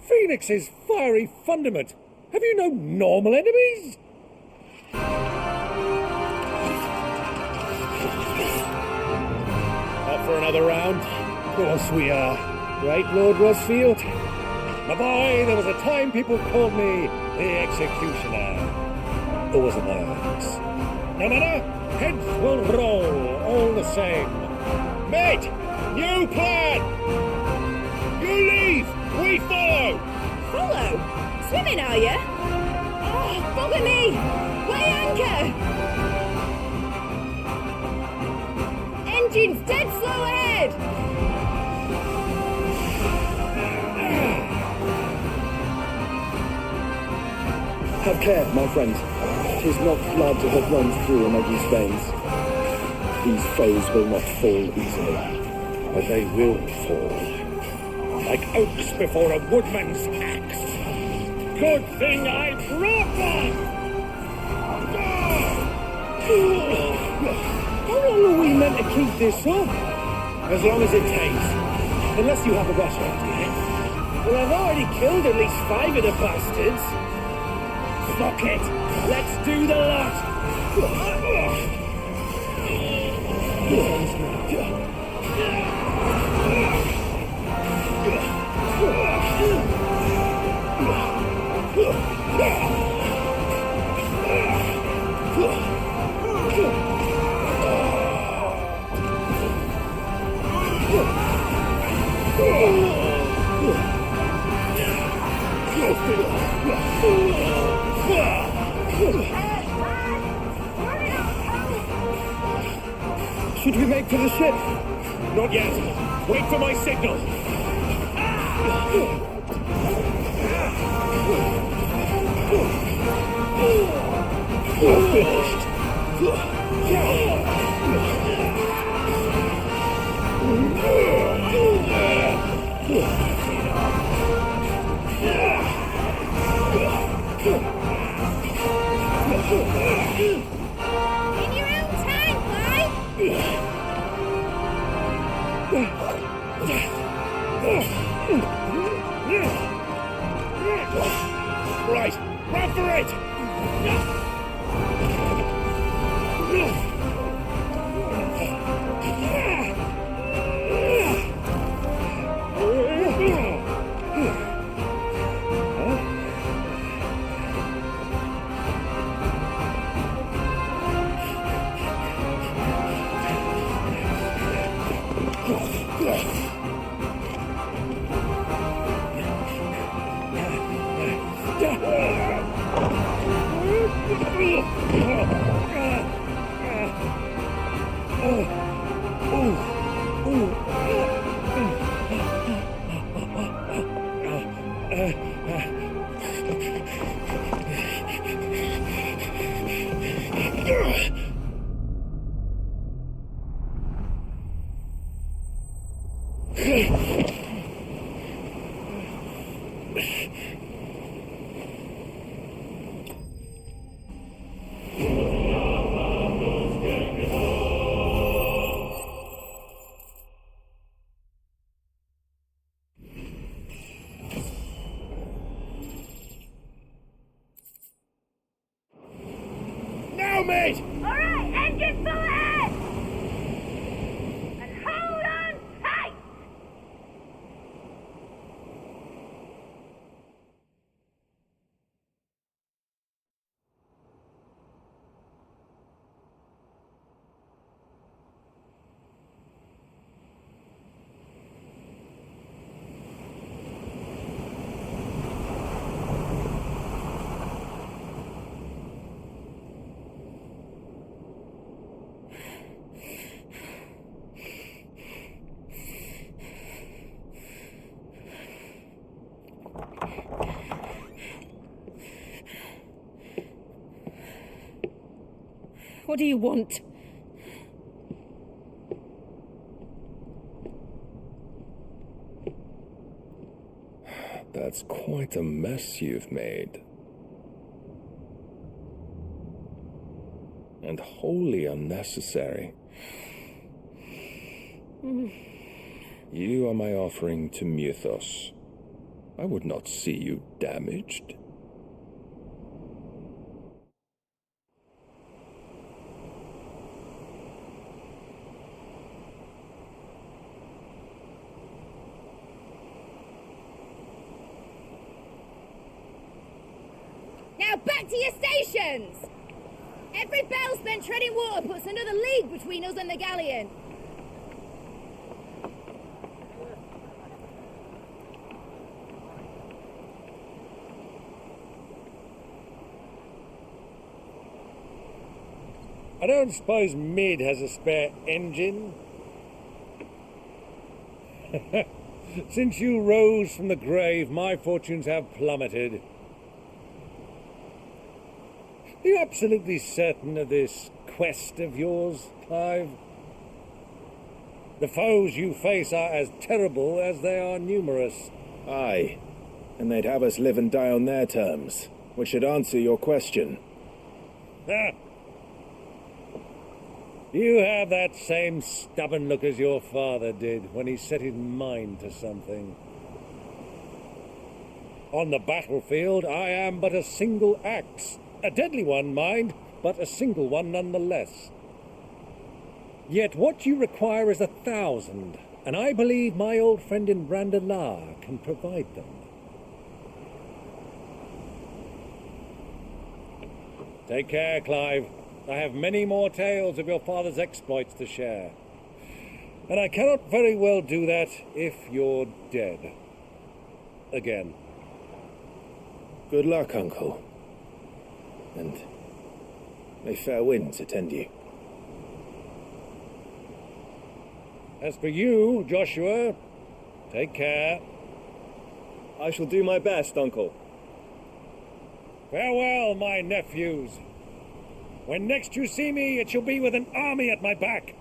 Phoenix's fiery fundament. Have you no normal enemies? Up for another round? Of course we are. Right, Lord Rosfield? My boy, there was a time people called me the Executioner. Or was it my axe? No matter, heads will roll all the same. Mate, new plan! You leave, we follow! Follow? Swimming, are you? Oh, bugger me! Weigh anchor! Engine's dead slow ahead! Have care, my friends. 'Tis not blood that runs through Omegi's veins. These foes will not fall easily, but they will fall. Like oaks before a woodman's axe. Good thing I brought one! How long are we meant to keep this up? As long as it takes. Unless you have a better idea. Well, I've already killed at least 5 of the bastards. Fuck it! Let's do the lot! Should we make for the ship? Not yet. Wait for my signal. You're finished. In your own time, Clive! Right, run for it! Now, mate! All right, engine full ahead! And hold on tight! What do you want? That's quite a mess you've made. And wholly unnecessary. You are my offering to Mythos. I would not see you damaged. Now back to your stations! Every bell spent treading water puts another league between us and the galleon. I don't suppose Mid has a spare engine? Since you rose from the grave, my fortunes have plummeted. Are you absolutely certain of this quest of yours, Clive? The foes you face are as terrible as they are numerous. Aye, and they'd have us live and die on their terms, which should answer your question. You have that same stubborn look as your father did when he set his mind to something. On the battlefield, I am but a single axe. A deadly one, mind, but a single one nonetheless. Yet what you require is 1,000, and I believe my old friend in Randalar can provide them. Take care, Clive. I have many more tales of your father's exploits to share. And I cannot very well do that if you're dead. Again. Good luck, Uncle. And may fair winds attend you. As for you, Joshua, take care. I shall do my best, Uncle. Farewell, my nephews. When next you see me, it shall be with an army at my back.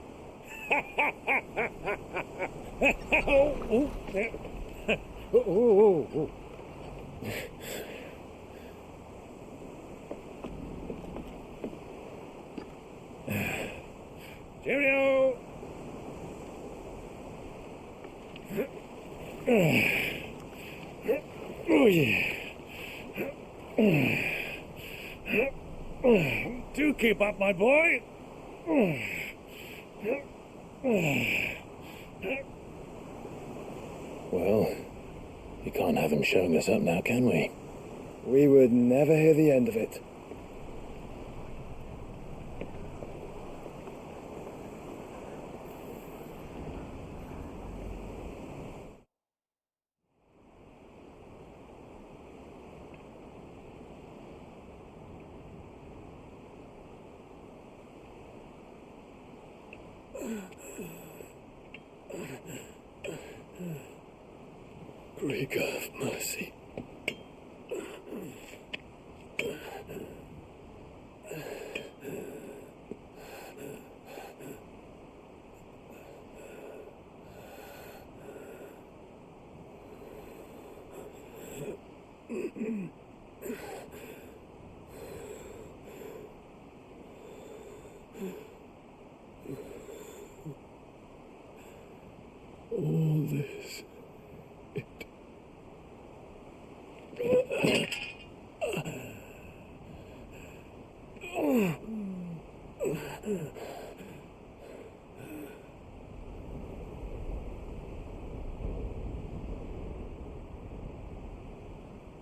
Cheerio! Oh, yeah. Do keep up, my boy. Well, we can't have him showing us up now, can we? We would never hear the end of it. Great God of mercy. All this,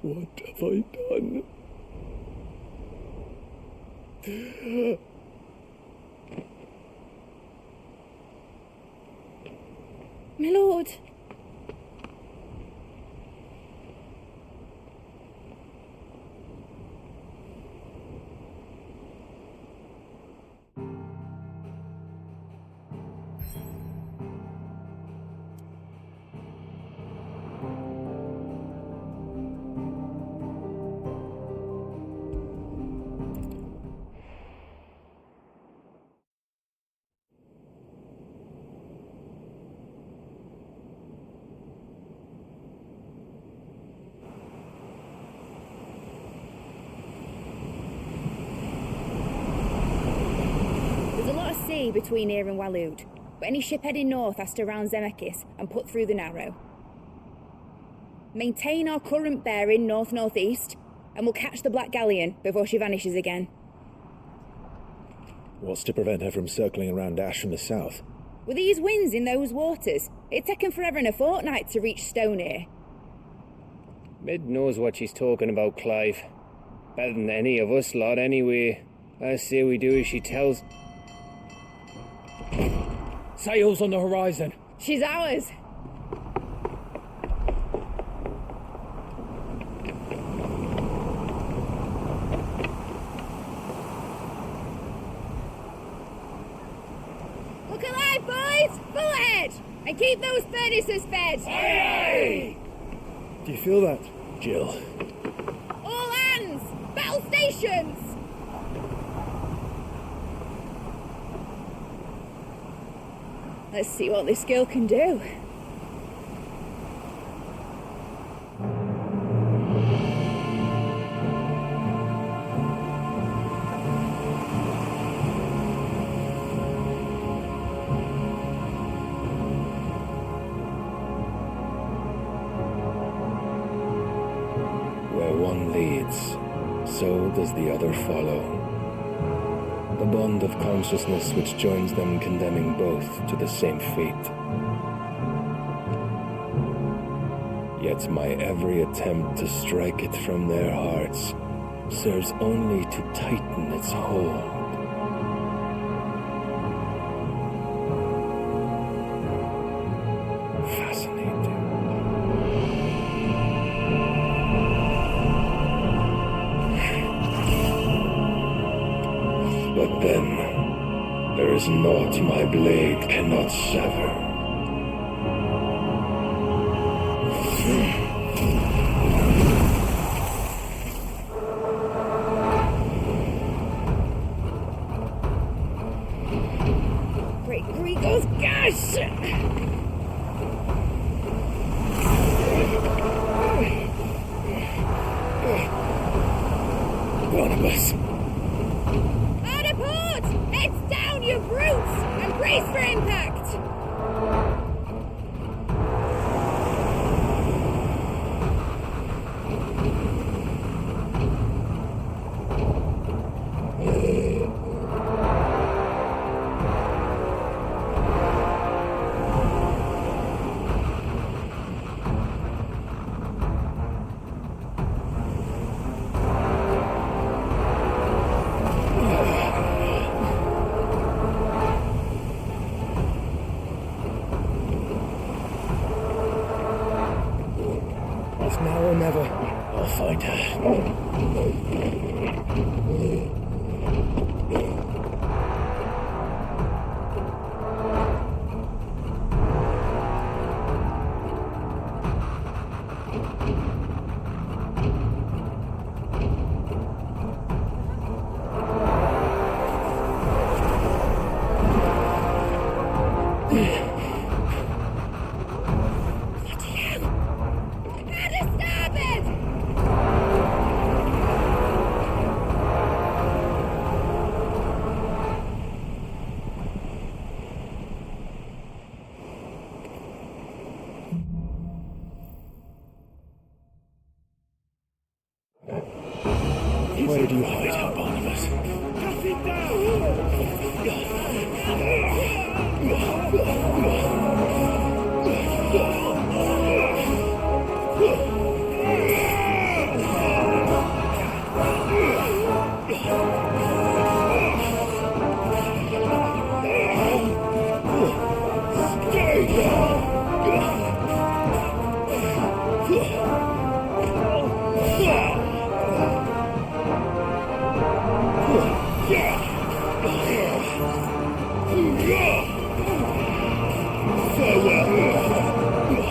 what have I done? My lord. sea between here and Waloed, but any ship heading north has to round Zemeckis and put through the Narrow. Maintain our current bearing north-northeast, and we'll catch the Black Galleon before she vanishes again. What's to prevent her from circling around Ash from the south? With these winds in those waters, it'd taken forever and a fortnight to reach Stonehenge. Mid knows what she's talking about, Clive. Better than any of us lot, anyway. I say we do as she tells. Sails on the horizon. She's ours. Look alive, boys! Full ahead! And keep those furnaces fed! Aye! Do you feel that, Jill? All hands! Battle stations! Let's see what this girl can do. Where one leads, so does the other follow. The bond of consciousness which joins them condemning both to the same fate. Yet my every attempt to strike it from their hearts serves only to tighten its hold. But then, there is naught my blade cannot sever. Great Gregor's gosh! Barnabas. Hard a port! Heads down, you brutes! And brace for impact! It's now or never. I'll find her. Where did you hide her, Barnabas? Cut it down! Farewell.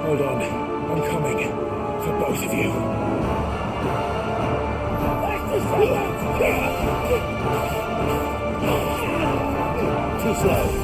Hold on. I'm coming. For both of you. Too slow.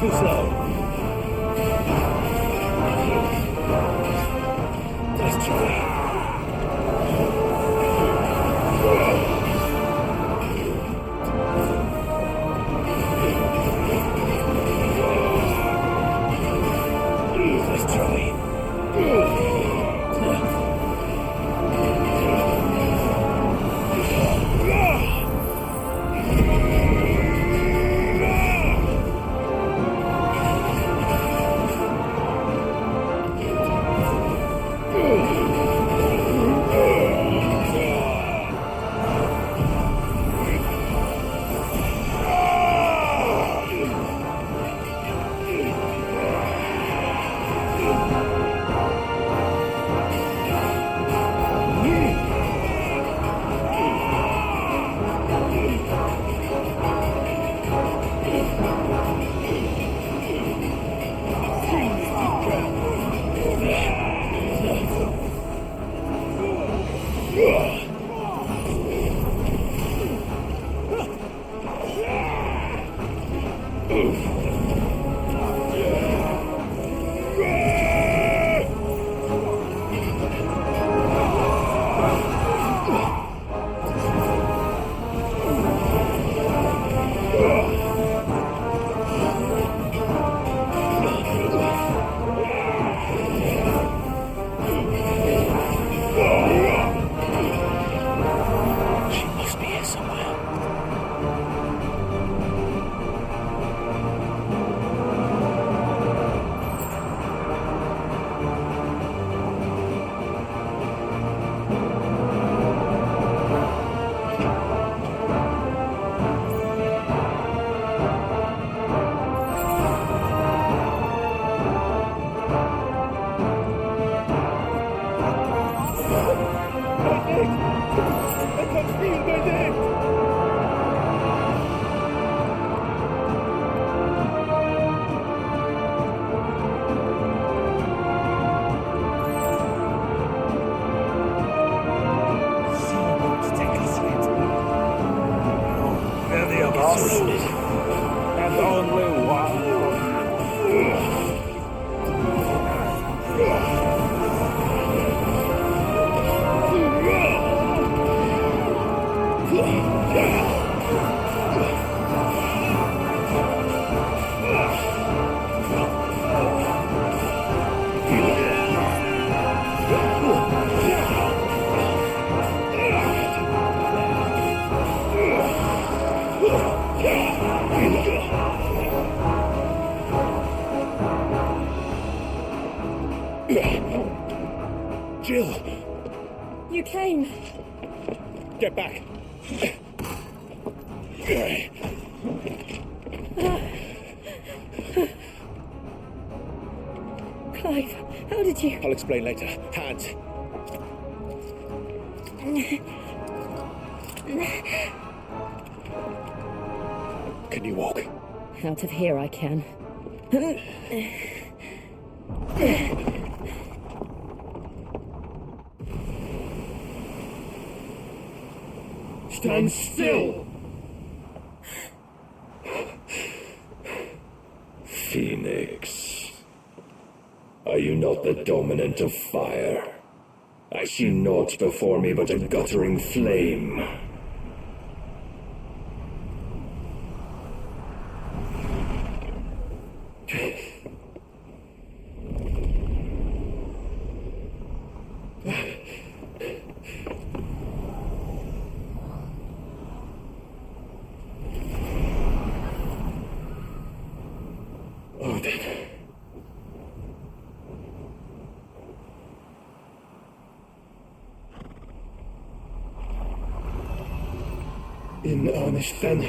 Too slow. Let's try. Let's try. There's only one. Jill! You came. Get back! Clive, how did you... I'll explain later. Hands! Can you walk? Out of here I can. Stand still! Phoenix, are you not the dominant of fire? I see naught before me but a guttering flame. In earnest, then.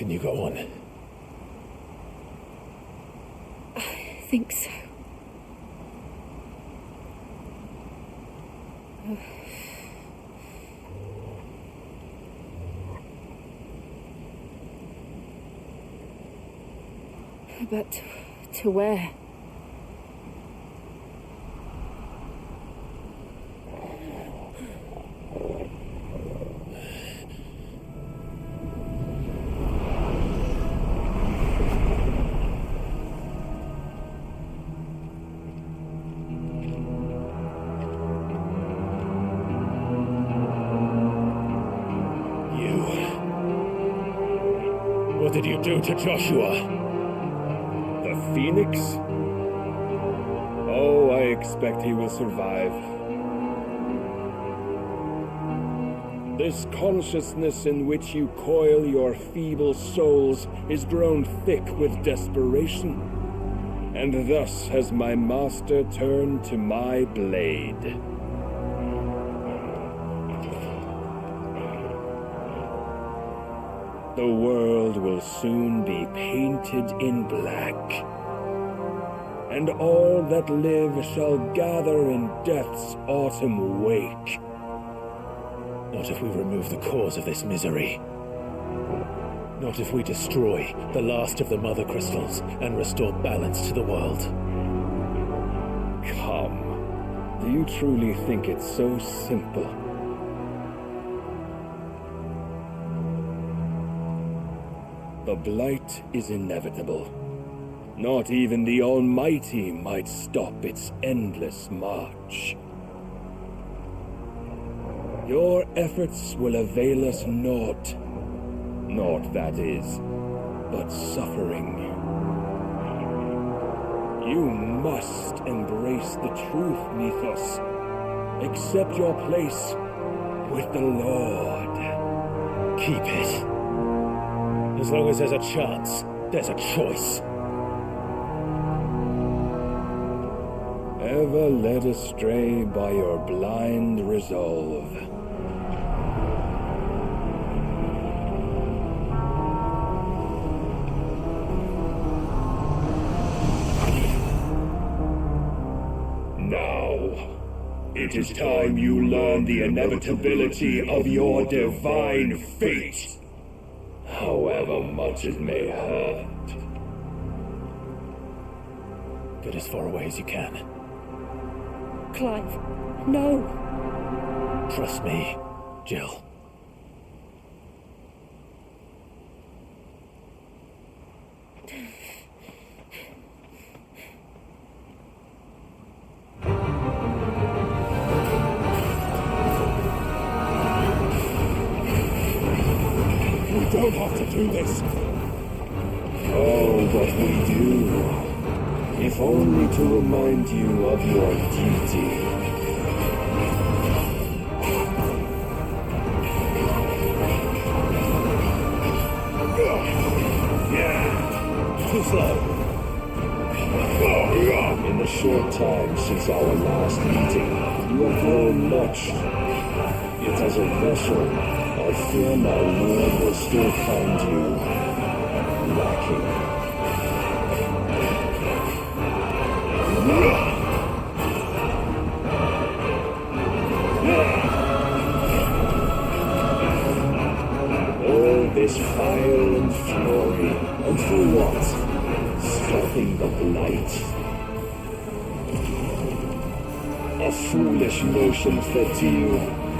Can you go on? I think so. But to where? What did you do to Joshua? The Phoenix? Oh, I expect he will survive. This consciousness in which you coil your feeble souls is grown thick with desperation, and thus has my master turned to my blade. The world will soon be painted in black, and all that live shall gather in death's autumn wake. Not if we remove the cause of this misery. Not if we destroy the last of the Mother Crystals and restore balance to the world. Come. Do you truly think it's so simple? The Blight is inevitable. Not even the Almighty might stop its endless march. Your efforts will avail us naught. Naught, that is, but suffering. You must embrace the truth, Mythos. Accept your place with the Lord. Keep it. As long as there's a chance, there's a choice. Ever led astray by your blind resolve. It is time you learn the inevitability of your divine fate, however much it may hurt. Get as far away as you can. Clive, no. Trust me, Jill. We don't have to do this. Oh, but we do. If only to remind you of your duty. Too slow. In the short time since our last meeting, you have grown much. Yet as a vessel, I fear my lord will still find you lacking. All this fire and fury, and for what? Stopping the blight. A foolish notion fed to you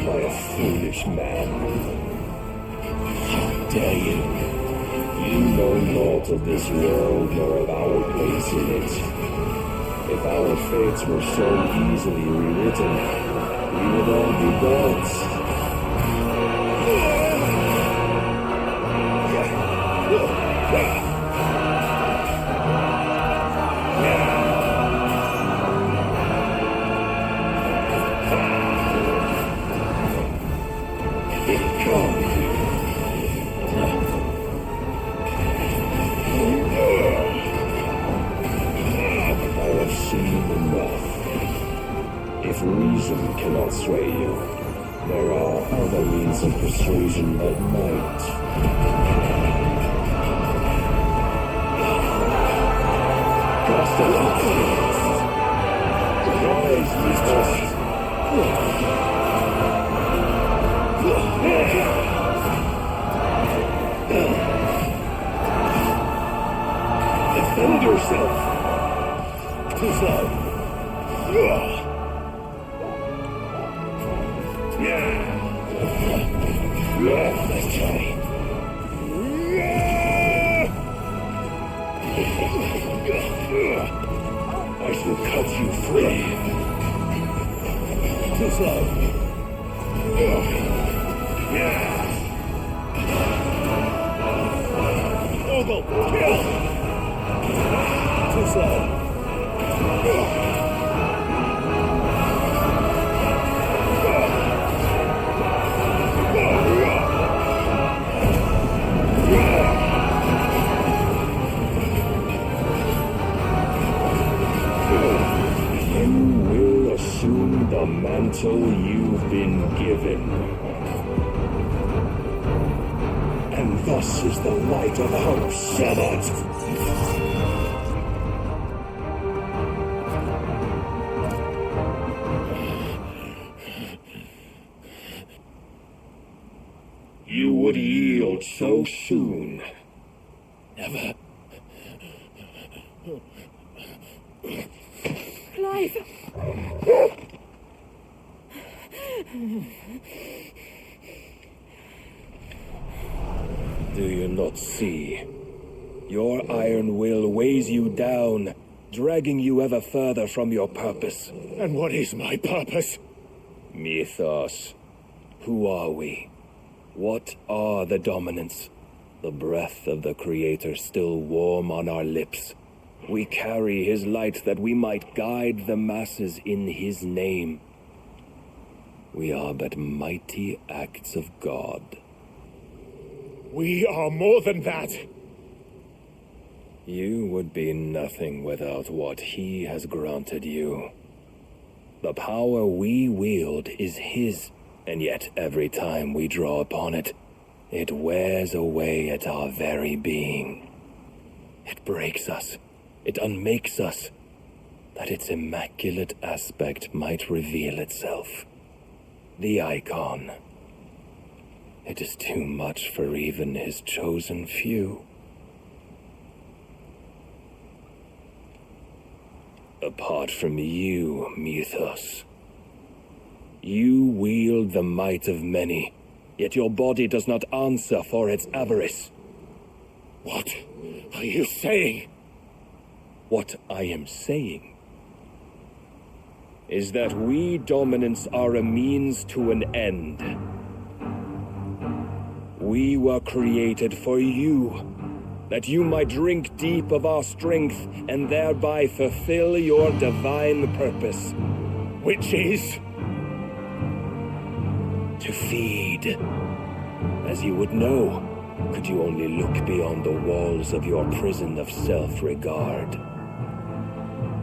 by a foolish man. How dare you? You know naught of this world nor of our place in it. If our fates were so easily rewritten, we would all be gods. Reason cannot sway you. There are other means of persuasion that might. Rise, Mythos. Defend yourself. Too slow. Nice try. I shall cut you free. Too slow. Ogle, kill! Too slow. The mantle you've been given. And thus is the light of hope severed. you would yield so soon. Never. Clive! Do you not see? Your iron will weighs you down, dragging you ever further from your purpose. And what is my purpose? Mythos. Who are we? What are the dominants? The breath of the Creator still warm on our lips. We carry his light that we might guide the masses in his name. We are but mighty acts of God. We are more than that. You would be nothing without what he has granted you. The power we wield is his, and yet every time we draw upon it, it wears away at our very being. It breaks us. It unmakes us, that its immaculate aspect might reveal itself. The icon. It is too much for even his chosen few. Apart from you, Mythos, you wield the might of many, yet your body does not answer for its avarice. What are you saying? What I am saying is that we dominants are a means to an end. We were created for you, that you might drink deep of our strength and thereby fulfill your divine purpose. Which is? To feed. As you would know, could you only look beyond the walls of your prison of self-regard.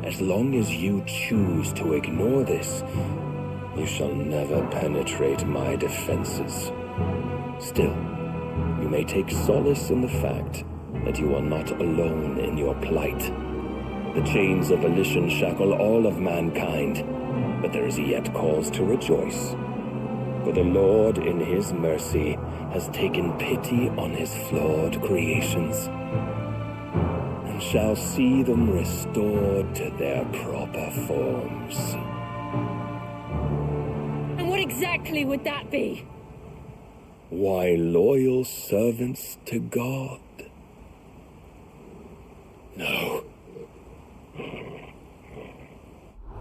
As long as you choose to ignore this, you shall never penetrate my defenses. Still, you may take solace in the fact that you are not alone in your plight. The chains of volition shackle all of mankind, but there is yet cause to rejoice. For the Lord, in his mercy, has taken pity on his flawed creations, and shall see them restored to their proper forms. And what exactly would that be? Why, loyal servants to God. No.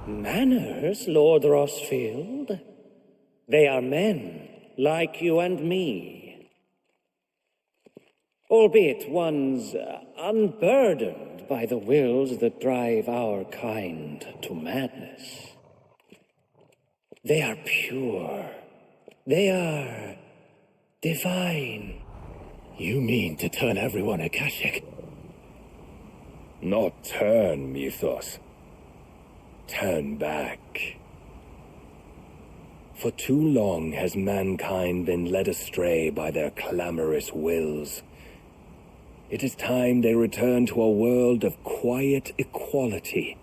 Manners, Lord Rossfield? They are men, like you and me. Albeit ones unburdened by the wills that drive our kind to madness. They are pure. They are divine. You mean to turn everyone Akashic? Not turn, Mythos. Turn back. For too long has mankind been led astray by their clamorous wills. It is time they return to a world of quiet equality,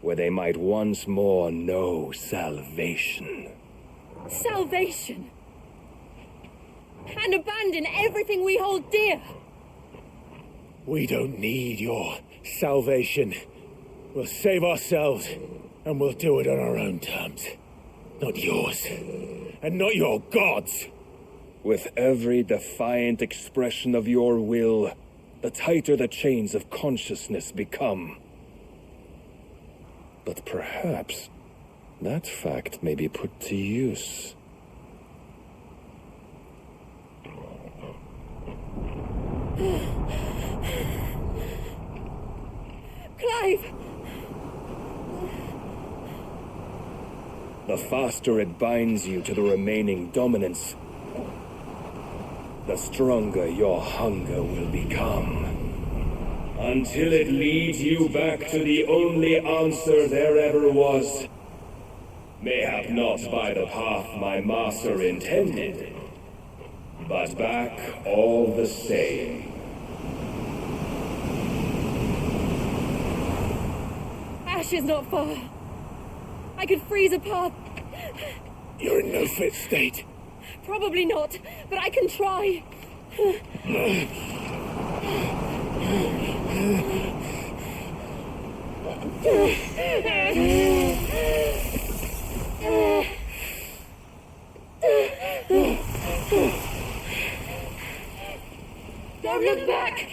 where they might once more know salvation. Salvation? And abandon everything we hold dear? We don't need your salvation. We'll save ourselves, and we'll do it on our own terms. Not yours, and not your gods. With every defiant expression of your will, the tighter the chains of consciousness become. But perhaps that fact may be put to use. Clive! The faster it binds you to the remaining dominance, the stronger your hunger will become. Until it leads you back to the only answer there ever was. Mayhap not by the path my master intended, but back all the same. Ash is not far. I could freeze a path. You're in no fit state. Probably not, but I can try. Don't look back!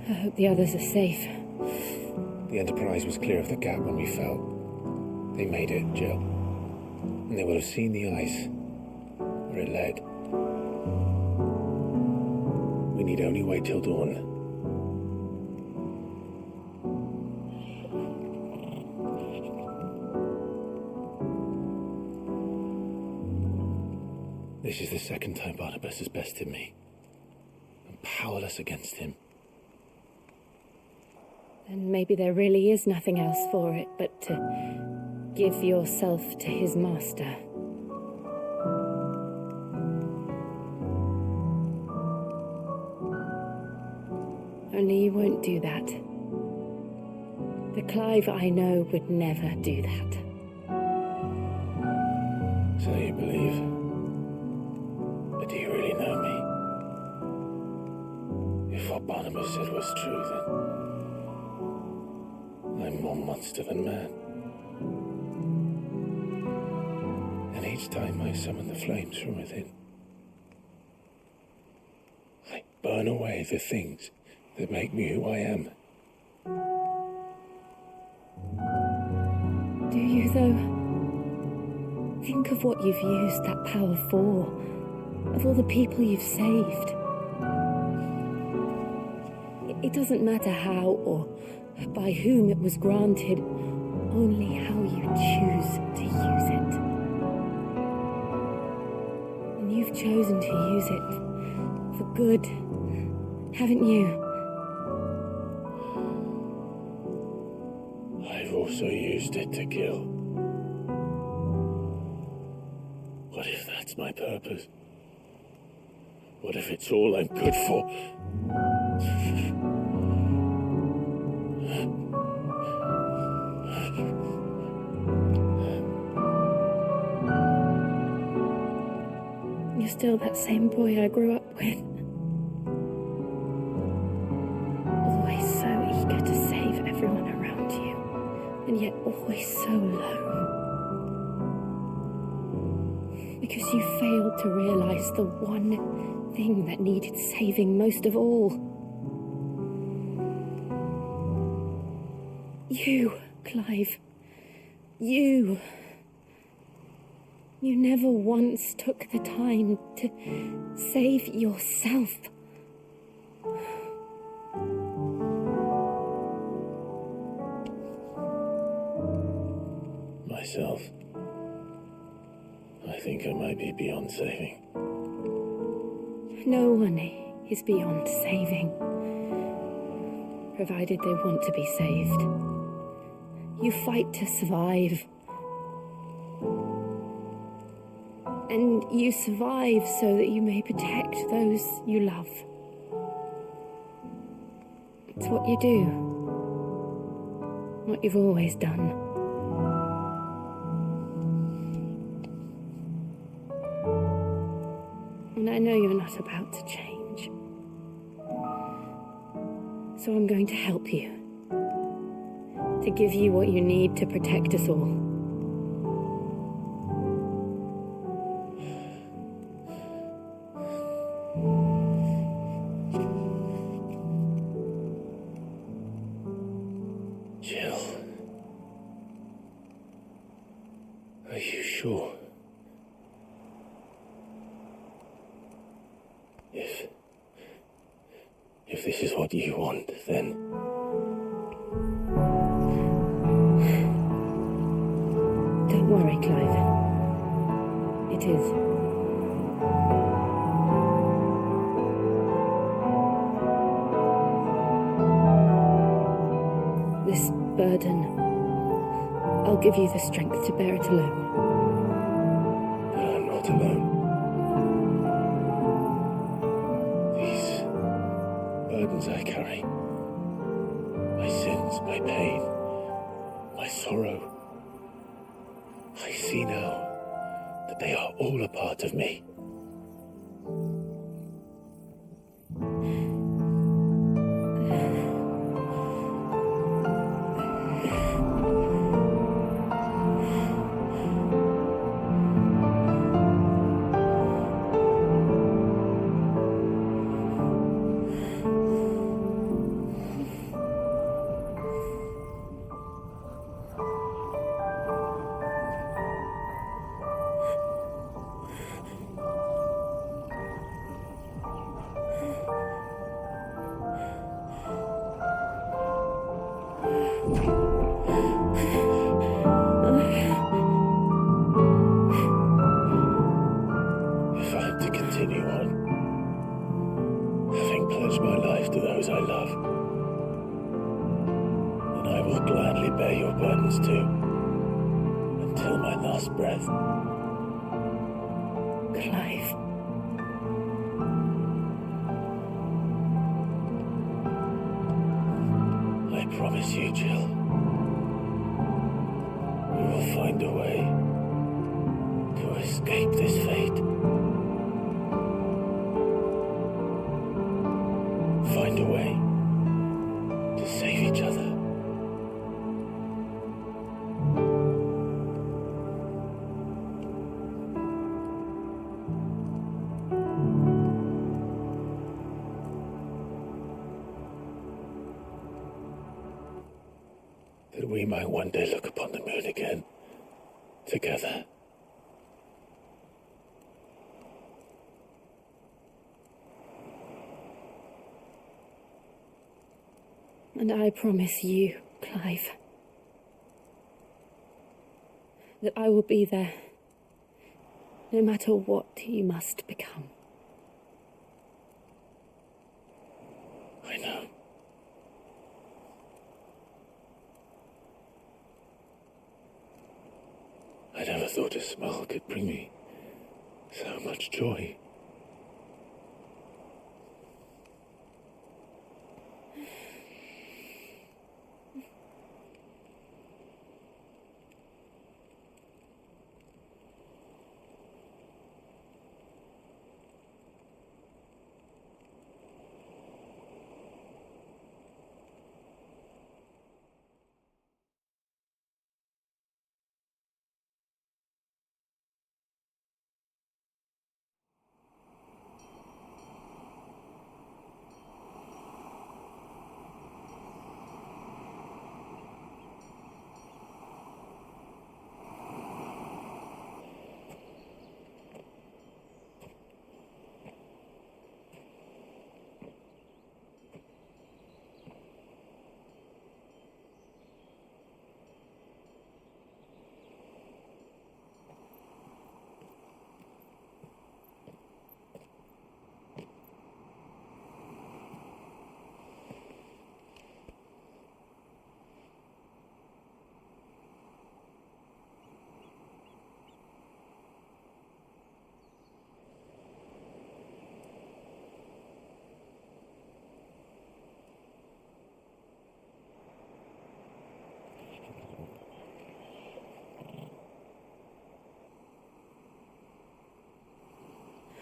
I hope the others are safe. The Enterprise was clear of the gap when we fell. They made it, Jill. And they will have seen the ice where it led. We need only wait till dawn. This is the second time Barnabas has bested me. I'm powerless against him. Then maybe there really is nothing else for it but to give yourself to his master. Only you won't do that. The Clive I know would never do that. So you believe? But do you really know me? If what Barnabas said was true, then I'm more monster than man. And each time I summon the flames from within, I burn away the things that make me who I am. Do you, though? Think of what you've used that power for, of all the people you've saved. It doesn't matter how or by whom it was granted, only how you choose to use it. And you've chosen to use it for good, haven't you? I've also used it to kill. What if that's my purpose? What if it's all I'm good for? You're still that same boy I grew up with. Always so eager to save everyone around you, and yet always so low. Because you failed to realize the one thing that needed saving most of all. You, Clive. You. You never once took the time to save yourself. Myself. I think I might be beyond saving. No one is beyond saving, provided they want to be saved. You fight to survive. And you survive so that you may protect those you love. It's what you do. What you've always done. And I know you're not about to change. So I'm going to help you. To give you what you need to protect us all. Jill. Are you sure? If this is what you want, then... Don't worry, Clive. it is. This burden, I'll give you the strength to bear it alone. But I'm not alone. These burdens I carry, my sins, my pain, my sorrow, I see now that they are all a part of me. If I am to continue on, having pledged my life to those I love, then I will gladly bear your burdens too, until my last breath. Clive. I promise you, Jill, we will find a way to escape this fate. Find a way to save each other. That we might one day look upon the moon again, together. And I promise you, Clive, that I will be there, no matter what you must become. I know. I never thought a smile could bring me so much joy.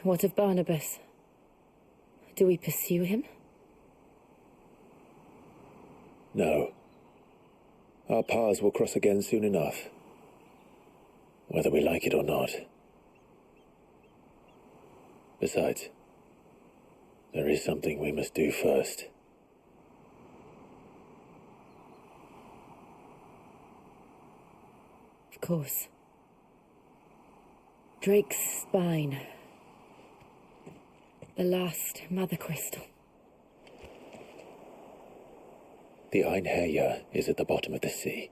What of Barnabas? Do we pursue him? No. Our paths will cross again soon enough, whether we like it or not. Besides, there is something we must do first. Of course. Drake's spine. The last mother crystal. The Einherja is at the bottom of the sea.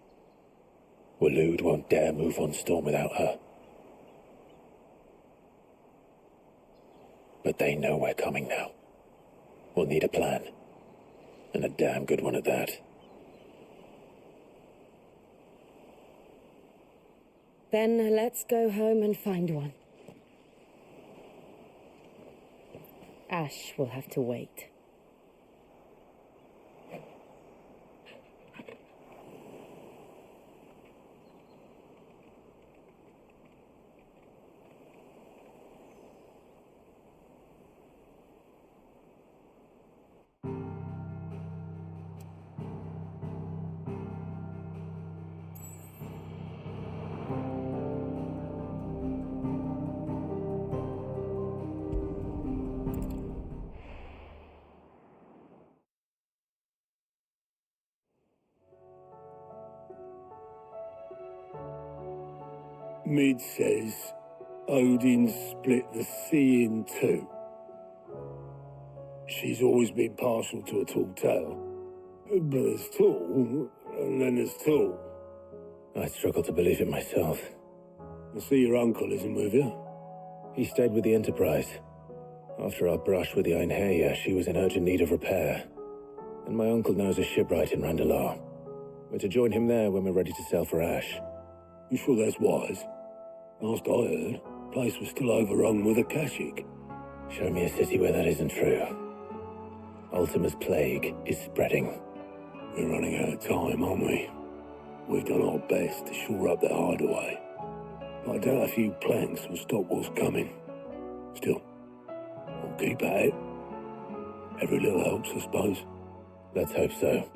Waloed won't dare move on storm without her. But they know we're coming now. We'll need a plan. And a damn good one at that. Then let's go home and find one. Ash will have to wait. Mid says Odin split the sea in two. She's always been partial to a tall tale. But there's tall, and then there's tall. I struggle to believe it myself. I see your uncle isn't with you. He stayed with the Enterprise. After our brush with the Einherja, she was in urgent need of repair. And my uncle knows a shipwright in Randalar. We're to join him there when we're ready to sail for Ash. You sure that's wise? Last I heard, the place was still overrun with Akashic. Show me a city where that isn't true. Ultima's plague is spreading. We're running out of time, aren't we? We've done our best to shore up the hideaway. But I doubt a few planks will stop what's coming. Still, we'll keep at it. Every little helps, I suppose. Let's hope so.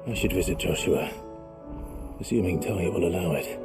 I should visit Joshua, assuming Talia will allow it.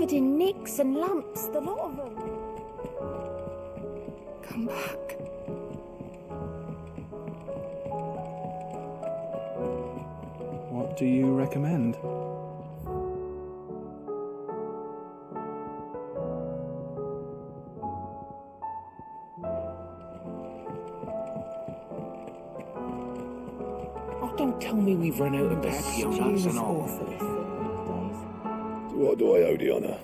covered in nicks and lumps, the lot of them. Come back. What do you recommend? Oh, don't tell me we've run out of patio nuts and all. What do I owe the honour?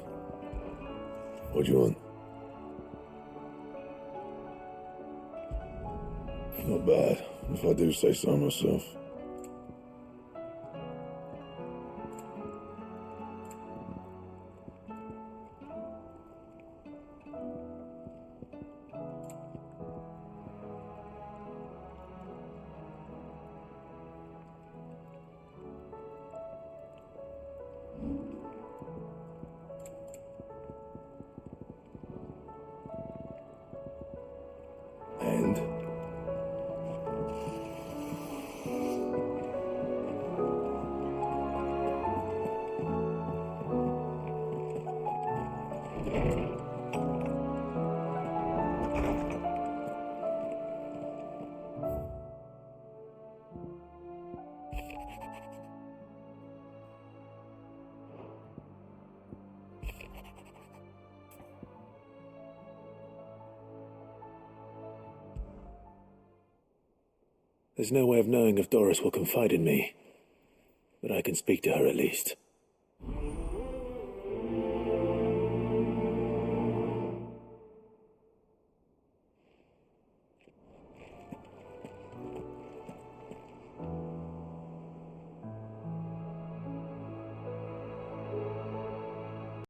What do you want? Not bad, if I do say so myself. And? There's no way of knowing if Doris will confide in me, but I can speak to her at least.